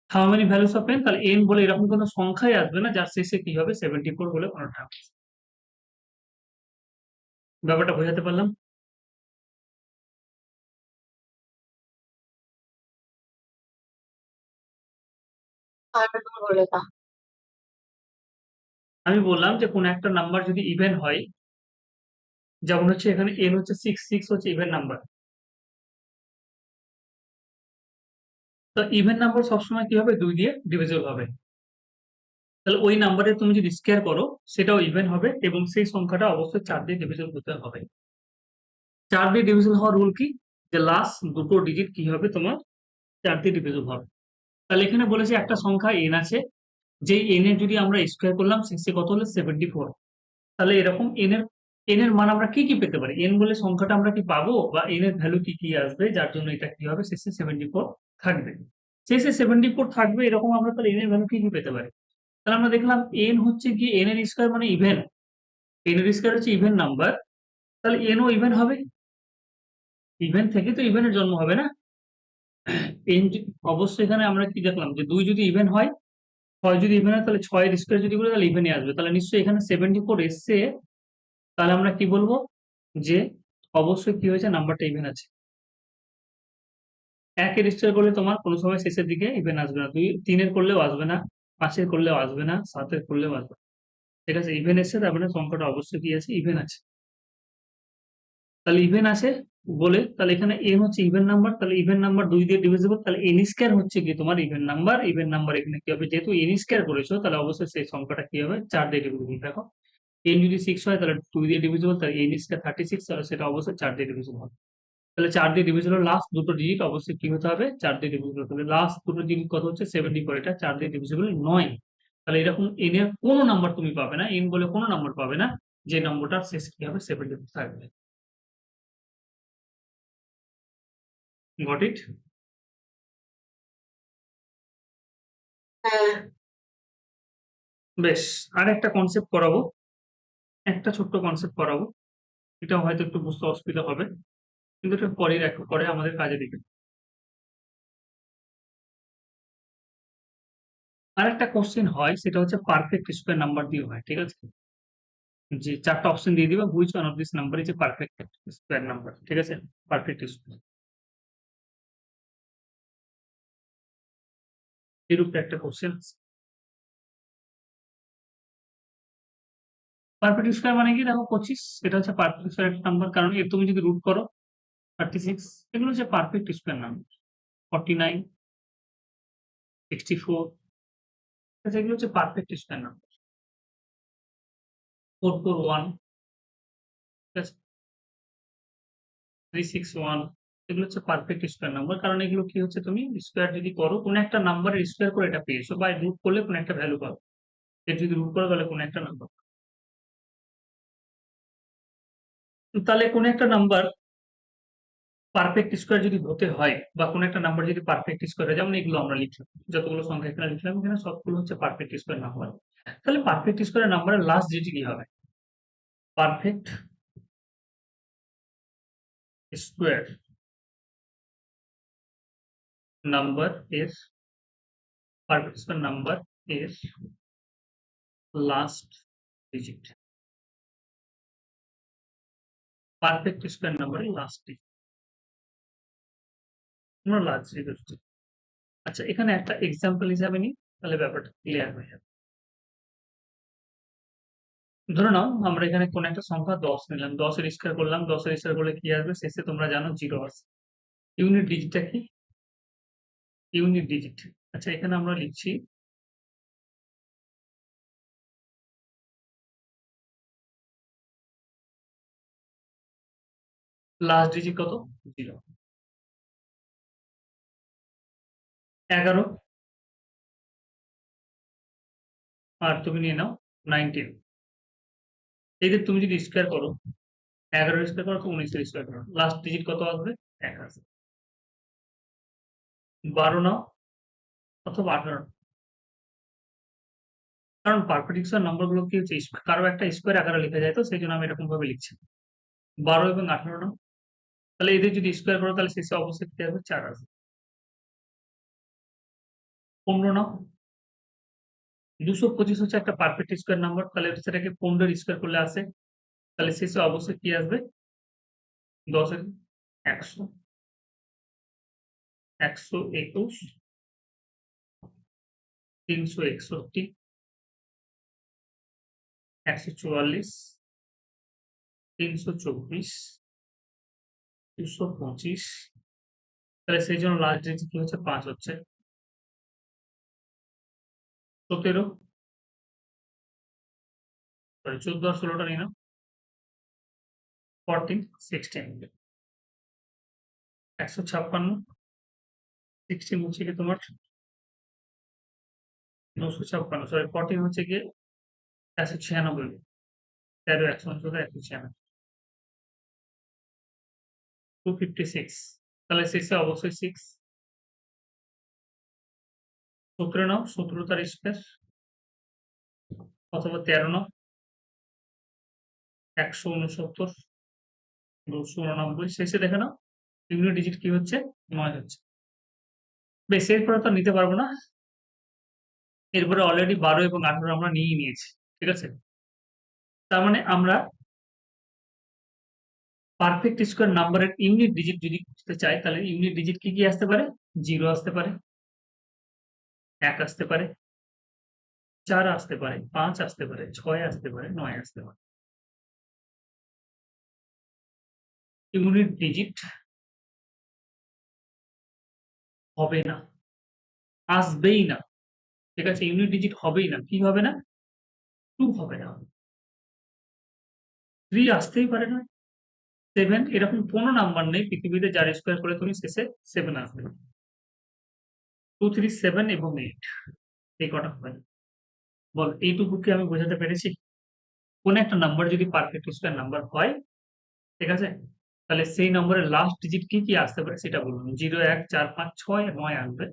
How many values of n? তাহলে n বলে এরকম কোন সংখ্যাই আসবে না যার শেষে কি হবে 74 বলে কোনো টার্ম। ব্যাপারটা বোঝাতে পারলাম? আরেকবার বলে দাও। আমি বললাম যে কোন একটা নাম্বার যদি ইভেন হয়, যেমন হচ্ছে এখানে n হচ্ছে 6, 6 হচ্ছে ইভেন নাম্বার। তো ইভেন নাম্বার সবসময় কি হবে? 2 দিয়ে ডিভিজিবল হবে। তাহলে ওই নাম্বারে তুমি যদি স্কয়ার করো সেটাও ইভেন হবে এবং সেই সংখ্যাটা অবশ্যই 4 দিয়ে ডিভিজিবল হতে হবে। 4 দিয়ে ডিভিজিবল হওয়ার রুল কি? যে লাস্ট দুটো ডিজিট কি হবে তোমার? 4 দিয়ে ডিভিজিবল হবে। তাহলে এখানে বলেছে একটা সংখ্যা n আছে, যেই n এর যদি আমরা স্কয়ার করলাম শেষে কত হলো? 74। তাহলে এরকম n এর মান আমরা কি কি পেতে পারি? n বলে সংখ্যাটা আমরা কি পাবো, বা n এর ভ্যালু কি কি আসবে যার জন্য এটা কি হবে? শেষে 74 থাকবে। শেষে 74 থাকবে এরকম আমরা তাহলে n এর ভ্যালু কি কি পেতে পারি? তাহলে আমরা দেখলাম n হচ্ছে কি n এর স্কয়ার মানে ইভেন, n এর স্কয়ার হচ্ছে ইভেন নাম্বার, তাহলে n ও ইভেন হবে। ইভেন থেকে তো ইভেনের জন্ম হবে না। n অবশ্যই এখানে আমরা কি দেখলাম যে 2 যদি ইভেন হয় 6 যদি ইভেন হয় তাহলে 6 এর স্কয়ার যদি করি তাহলে ইভেনই আসবে। তাহলে নিশ্চয়ই এখানে 74 এসছে। তাহলে আমরা কি বলবো? যে অবশ্যই কি হয়েছে, নাম্বারটা ইভেন আছে। 1 এর স্কয়ার করলে তোমার কোনো সময় শেষের দিকে ইভেন আসবে না। 3 এর করলেও আসবে না, 5 এর করলেও আসবে না, 7 এর করলেও আসবে না। ঠিক আছে? ইভেন এসছে, তার মানে সংখ্যাটা অবশ্যই কি আছে? ইভেন আছে। তাহলে ইভেন আছে বলে তাহলে এখানে n হচ্ছে ইভেন নাম্বার, তাহলে ইভেন নাম্বার 2 দিয়ে ডিভিজিবল, তাহলে n স্কয়ার হচ্ছে কি তোমার ইভেন নাম্বার। ইভেন নাম্বার এখানে কি হবে? যেহেতু n স্কয়ার করেছো তাহলে অবশ্যই সেই সংখ্যাটা কি হবে? 4 দিয়ে ডিভিজিবল। দেখো n যদি 6 হয় তাহলে 2 দিয়ে ডিভিজিবল, তাহলে n স্কয়ার 36, তাহলে সেটা অবশ্যই 4 দিয়ে ডিভিজিবল হবে। তাহলে 4 দিয়ে ডিভিজিবল লাস্ট দুটো ডিজিট অবশ্যই কি হতে হবে? 4 দিয়ে ডিভিজিবল হতে হবে। লাস্ট দুটো ডিজিট কত হচ্ছে? 74, এটা 4 দিয়ে ডিভিজিবল নয়। তাহলে এরকম n এর কোনো নাম্বার তুমি পাবে না, n বলে কোনো নাম্বার পাবে না যে নম্বরটার শেষ কি হবে? 74 থাকবে। Got it? হ্যাঁ। বেশ, আর একটা কনসেপ্ট করাবো, একটা ছোট্ট কনসেপ্ট করাবো। এটা হয়তো একটু বুঝতে অসুবিধা হবে, কিন্তু এটা পরে দেখো, পরে আমাদের কাজে দিবে। আর একটা কোশ্চেন হয়, সেটা হচ্ছে পারফেক্ট স্কোয়ার নাম্বার দিয়ে হয়। ঠিক আছে? যে 4টা অপশন দিয়ে দিবা, which one of this number is a perfect square number. ঠিক আছে? পারফেক্ট স্কোয়ার, এরূপ একটা কোশ্চেন। পারফেক্ট স্কোয়ার মানে কি? দেখো 25, এটা হচ্ছে পারফেক্ট স্কোয়ার একটা নাম্বার, কারণ এর তুমি যদি রুট করো 36, এগুলো হচ্ছে পারফেক্ট স্কোয়ার নাম্বার। 49, 64, এগুলো হচ্ছে পারফেক্ট স্কোয়ার নাম্বার। 441, ঠিক আছে? 361, এগুলো হচ্ছে পারফেক্ট স্কোয়ার নাম্বার, কারণ এগুলো কি হচ্ছে, তুমি স্কোয়ার যদি করো কোনো একটা নাম্বারের স্কোয়ার করে এটা পেয়েছো, বা রুট করলে কোনো একটা ভ্যালু পাবে। এর যদি রুট করো তাহলে কোনো একটা নাম্বার। তাহলে কোনো একটা নাম্বার পারফেক্ট স্কোয়ার যদি হতে হয়, বা কোনো একটা নাম্বার যদি পারফেক্ট স্কোয়ার হয়, যেমন এগুলো আমরা লিখলাম, যতগুলো সংখ্যা এখানে লিখলাম, এখানে সবগুলো হচ্ছে পারফেক্ট স্কোয়ার নাম্বার। তাহলে পারফেক্ট স্কোয়ার নাম্বারের লাস্ট ডিজিট কি হবে? পারফেক্ট স্কোয়ার নাম্বার এর, পারফেক্ট স্কোয়ার নাম্বার এর লাস্ট ডিজিট, পারফেক্ট স্কোয়ার নাম্বারের লাস্ট ডিজিট, আমরা লাস্ট ডিজিট। আচ্ছা, এখানে একটা এক্সাম্পল হিসাবে নিই, তাহলে ব্যাপারটা ক্লিয়ার হয়ে যাবে। ধরে নাও আমরা এখানে কোন একটা সংখ্যা 10 নিলাম, 10 এর স্কয়ার করলাম, 10 এর স্কয়ার করলে কি আসবে? শেষে তোমরা জানো 0 আসে। ইউনিট ডিজিটটা কি? Unit digit. আচ্ছা, এখানে আমরা লিখছি লাস্ট ডিজিট কত? 0। 11, আর তুমি নিয়ে নাও 19। এদের তুমি যদি স্কয়ার করো, 11 এর স্কয়ার করো তো 19 এর স্কয়ার করো, লাস্ট ডিজিট কত আসবে? 1 আসবে। 12 নাও অথবা 18, কারণ পারফেক্ট স্কয়ার নাম্বার গুলো কি হচ্ছে, কারো একটা স্কয়ার আকারে লেখা যায়, তো সেই জন্য আমি এরকম ভাবে লিখছি। 12 এবং 18 নাও, তাহলে এদের যদি স্কয়ার করো তাহলে শেষে অবশ্যই কি আসবে? 4 আসবে। 15 নাও, 225 হচ্ছে একটা পারফেক্ট স্কয়ার নাম্বার, তাহলে সেটাকে 15 এর স্কয়ার করলে আসে, তাহলে শেষে অবশ্যই কি আসবে? 10 এর 100, 121, 361, 144, 324, 225, তাহলে সেই জন্য লাস্ট ডিজিট কি হচ্ছে? 5 হচ্ছে। 17, সরি 14 আর 16টা নিয়ে নাও, 14, 16, 156, 16 হচ্ছে কি তোমার 956, সরি 14 হচ্ছে গিয়ে 196, 13 196, 256, তাহলে শেষে অবশ্যই 6। 17 নাও, 17 তার স্কয়ার, অথবা 13 নাও, 169, 289, শেষে দেখে নাও ইউনিট ডিজিট কি হচ্ছে? 9 হচ্ছে। বেশ, এরপরে তো নিতে পারবো না, এরপরে অলরেডি 12 এবং 18 আমরা নিয়ে নিয়েছি, ঠিক আছে? তার মানে আমরা পারফেক্ট স্কোয়ার নাম্বারের ইউনিট ডিজিট যদি খুঁজতে চাই, তাহলে ইউনিট ডিজিট কি কি আসতে পারে? 0 আসতে পারে, 1 আসতে পারে, 4 আসতে পারে, 5 আসতে পারে, 6 আসতে পারে, 9 আসতে পারে। ইউনিট ডিজিট হবে না, আসবেই না, ঠিক আছে? ইউনিট ডিজিট হবেই না। কি হবে না? 2 হবে না, 3 আসতেই পারে না, 7, এরকম কোনো নাম্বার নেই পৃথিবীতে যার স্কোয়ার করে তুমি শেষে 7 আসবে। 2, 3, 7 এবং 8, এই কটা হবে না। বল, এইটুকু কি আমি বোঝাতে পেরেছি? কোন একটা নাম্বার যদি পারফেক্ট স্কোয়ার নাম্বার হয়, ঠিক আছে, তাহলে সেই নম্বরের লাস্ট ডিজিট কি কি আসতে পারে সেটা বলুন। 0, 1, 4, 5, 6, 9 আসবে,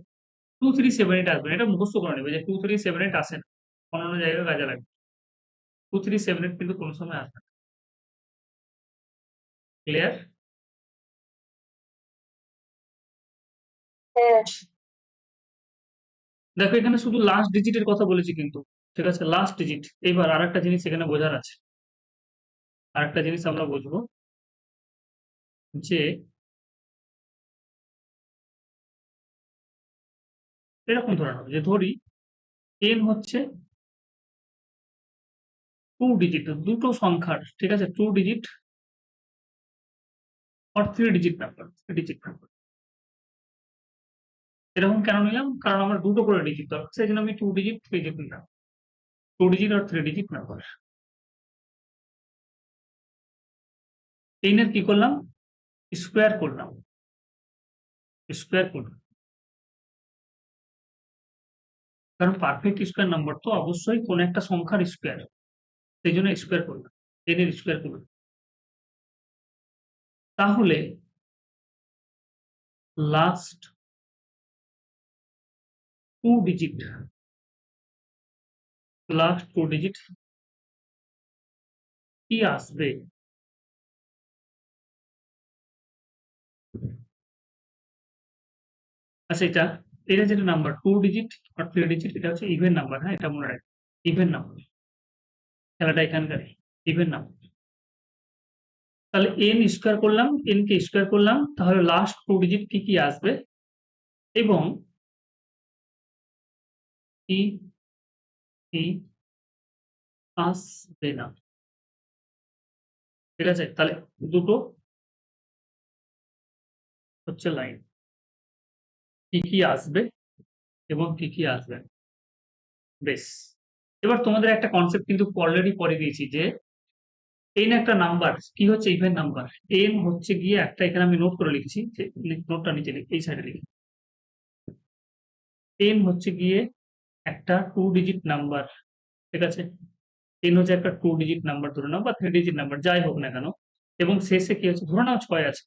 2, 3, 7, 8 আসবে না। এটা মুখস্থ করে নেবে যে 2, 3, 7, 8 আসে না, অন্যান্য জায়গায় কাজে লাগবে। 2, 3, 7, 8 কিন্তু কোনো সময় আসবে না। ক্লিয়ার? হ্যাঁ, দেখো এখানে শুধু লাস্ট ডিজিটের কথা বলেছি কিন্তু, ঠিক আছে? Last digit. এবার আরেকটা জিনিস এখানে বোঝার আছে, আরেকটা জিনিস আমরা বুঝবো যে এরকম ধরে নাও যে ধরি n হচ্ছে 2 ডিজিট, দুটো সংখ্যার, ঠিক আছে, 2 digit or 3 digit number, 3 digit number. এরকম কেন নিলাম? কারণ আমার দুটো করে ডিজিট দরকার, সেই জন্য আমি 2 ডিজিট 3 ডিজিট নিলাম। 2 ডিজিট আর 3 ডিজিট নাম্বার। এর কি করলাম? স্কোয়ার করলাম, স্কোয়ার করলাম। কারণ পারফেক্ট স্কোয়ার নাম্বার তো অবশ্যই কোন একটা সংখ্যার স্কোয়ার, সেই জন্য স্কোয়ার করলাম, এর স্কোয়ার করলাম। তাহলে লাস্ট 2 ডিজিট, লাস্ট 2 ডিজিট কি আসবে? আচ্ছা, এটা যেটা নাম্বার 2 ডিজিট আর 3 ডিজিট, এটা হচ্ছে ইভেন নাম্বার। হ্যাঁ, এটা মনে রাখবে, ইভেন নাম্বার। খেলাটা এখানকার ইভেন নাম্বার। তাহলে n স্কোয়ার করলাম, n কে স্কোয়ার করলাম, তাহলে লাস্ট 2 ডিজিট কি কি আসবে এবং কি কি আসবে না, ঠিক আছে? তাহলে দুটো হচ্ছে লাইন, কি কি আসবে এবং কি কি আসবে না। বেশ, এবার তোমাদের একটা কনসেপ্ট কিন্তু অলরেডি পড়ে দিয়েছি যে n একটা নাম্বার কি হচ্ছে? Even number. n হচ্ছে গিয়ে একটা, এখানে আমি নোট করে লিখছি, যে নোটটা নিচে লিখি, এই সাইডে লিখি। n হচ্ছে গিয়ে একটা 2 ডিজিট নাম্বার, ঠিক আছে? n হচ্ছে একটা 2 ডিজিট নাম্বার ধরে নাও, বা 3 ডিজিট নাম্বার, যাই হোক না কেন, এবং শেষে কি হচ্ছে? ধরে নাও 6 আছে,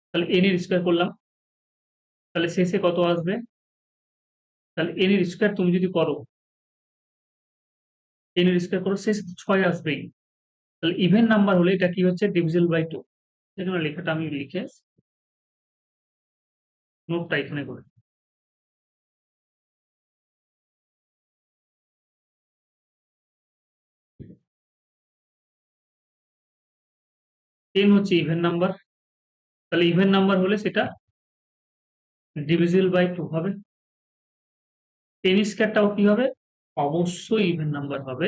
তাহলে n এর স্কোয়ার করলাম, তাহলে শেষে কত আসবে? তাহলে n এর স্কোয়ার তুমি যদি করো, n এর স্কোয়ার করো, শেষে তো 6 আসবেই। তাহলে ইভেন নাম্বার হলে এটা কি হচ্ছে? Divisible by 2। এখানে লেখাটা আমি লিখে নোটটা এখানে করে, n হচ্ছে ইভেন নাম্বার, তাহলে ইভেন নাম্বার হলে সেটা ডিভিজিবল বাই 2 হবে। n স্কয়ারটাও কি হবে? অবশ্যই ইভেন নাম্বার হবে,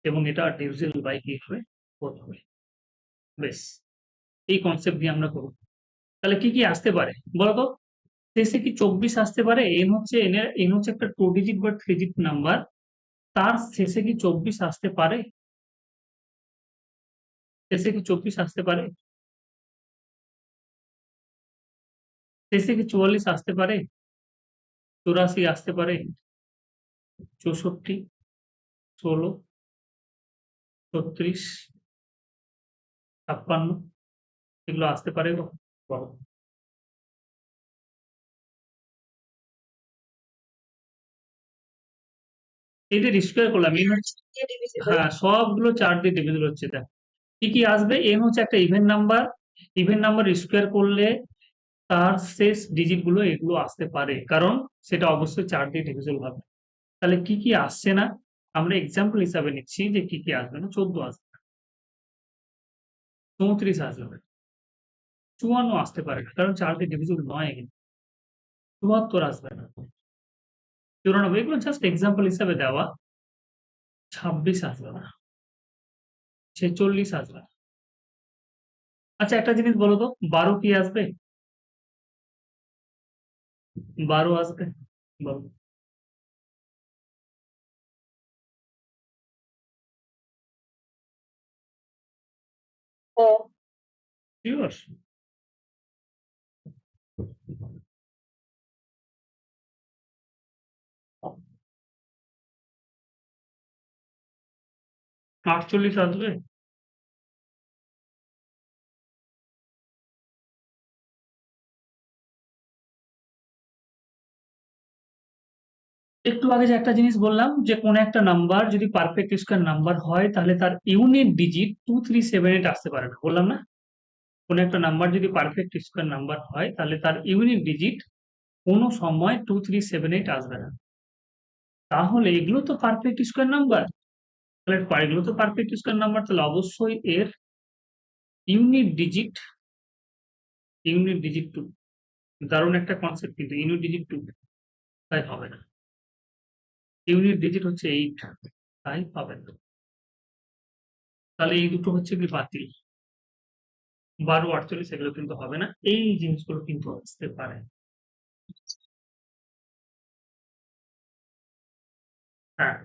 এবং এটা ডিভিজিবল বাই কি হবে? 4 হবে। বেশ, এই কনসেপ্ট দিয়ে আমরা করব। তাহলে কি কি আসতে পারে বলতো? শেষে কি 24 আসতে পারে? n হচ্ছে একটা 2 ডিজিট বা 3 ডিজিট নাম্বার, তার শেষে কি 24 আসতে পারে? শেষে কি 24 আসতে পারে? শেষে কি 44 আসতে পারে? 84 আসতে পারে? 64, 16, 36, 56 এগুলো আসতে পারে গো? বলো। এদের স্কোয়ার করলাম, হ্যাঁ, সবগুলো 4 দিয়ে ডিভিজিবল হচ্ছে। দেখ কি কি আসবে? n হচ্ছে একটা even number, even number square করলে তার শেষ ডিজিট গুলো এগুলো আসতে পারে, কারণ সেটা অবশ্যই 4 দিয়ে ডিভিজিবল হবে। তাহলে কি কি আসছে না আমরা এক্সাম্পল হিসাবে নিচ্ছি যে কি কি আসবে না। 14 আসবে না, 34 আসবে না, 54 আসতে পারে না কারণ 4 দিয়ে ডিভিজিবল নয় এখানে, 74 আসবে না, 94 এগুলো জাস্ট এক্সাম্পল হিসাবে দেওয়া। 26 আসবে না, 46 আসবে না। আচ্ছা একটা জিনিস বলো তো, 12 কি আসবে? 12 আসবে? বলো। হ্যাঁ। শিওর? 48 আসবে? একটু আগে যে একটা জিনিস বললাম যে কোন একটা নাম্বার যদি পারফেক্ট স্কয়ার নাম্বার হয় তাহলে তার ইউনিট ডিজিট 2378 আসতে পারে না, বললাম না? কোন একটা নাম্বার যদি পারফেক্ট স্কয়ার নাম্বার হয় তাহলে তার ইউনিট ডিজিট কোনো সময় 2378 আসবে না। তাহলে এগুলো তো পারফেক্ট স্কয়ার নাম্বার, তাহলে এগুলো তো পারফেক্ট স্কয়ার নাম্বার, তাহলে অবশ্যই এর ইউনিট ডিজিট, ইউনিট ডিজিট 2। দারুণ একটা কনসেপ্ট কিন্তু ইউনিট ডিজিট 2, তাই হবে না। ইউনিট ডিজিট হচ্ছে 8, তাই হবে না। তাহলে এই দুটো হচ্ছে কি বাতিল। 12, 48 এগুলো কিন্তু হবে না, এই জিনিসগুলো কিন্তু আসতে পারে। হ্যাঁ,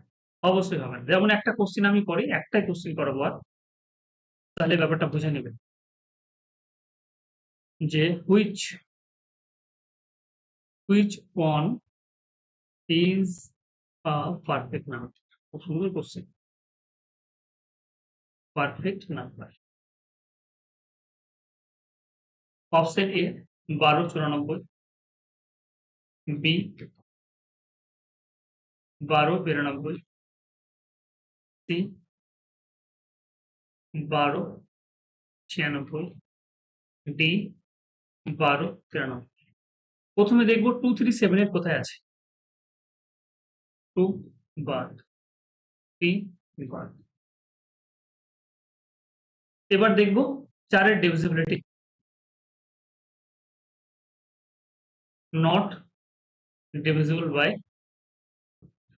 অবশ্যই হবে না। যেমন একটা কোশ্চেন আমি করি, একটাই কোশ্চেন করাবো আর, তাহলে ব্যাপারটা বুঝে নেবেন যে which one is a perfect number। খুব সুন্দর question, perfect number. Option A 1294, B 1292, C 1296, D 1293। প্রথমে দেখবো 237 কোথায় আছে। 2 বাদ, 3 বাদ। এবার দেখবো 4 এর ডিভিজিবিলিটি, নট ডিভিজিবল বাই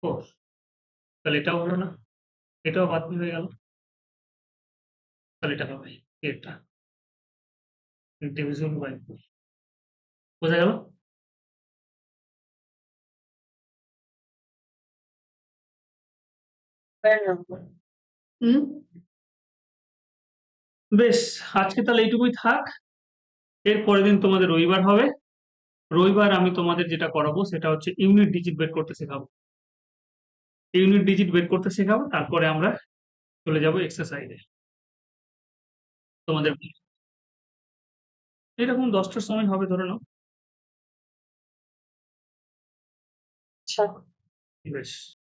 4। তাহলে এটাও হলো না, এটাও বাতিল হয়ে গেল। তাহলে এটা হবে এটা ডিভিজিবল বাই 4। বোঝা গেল? Square number. হুম, বেশ, আজকে তাহলে এইটুকুই থাক। এর পরের দিন তোমাদের রবিবার হবে। রবিবার আমি তোমাদের যেটা করাবো সেটা হচ্ছে ইউনিট ডিজিট বের করতে শেখাবো। ইউনিট ডিজিট বের করতে শেখাবো, তারপরে আমরা চলে যাব এক্সারসাইজে। তোমাদের এরকম 10টার সময় হবে ধরে নাও। আচ্ছা। বেশ।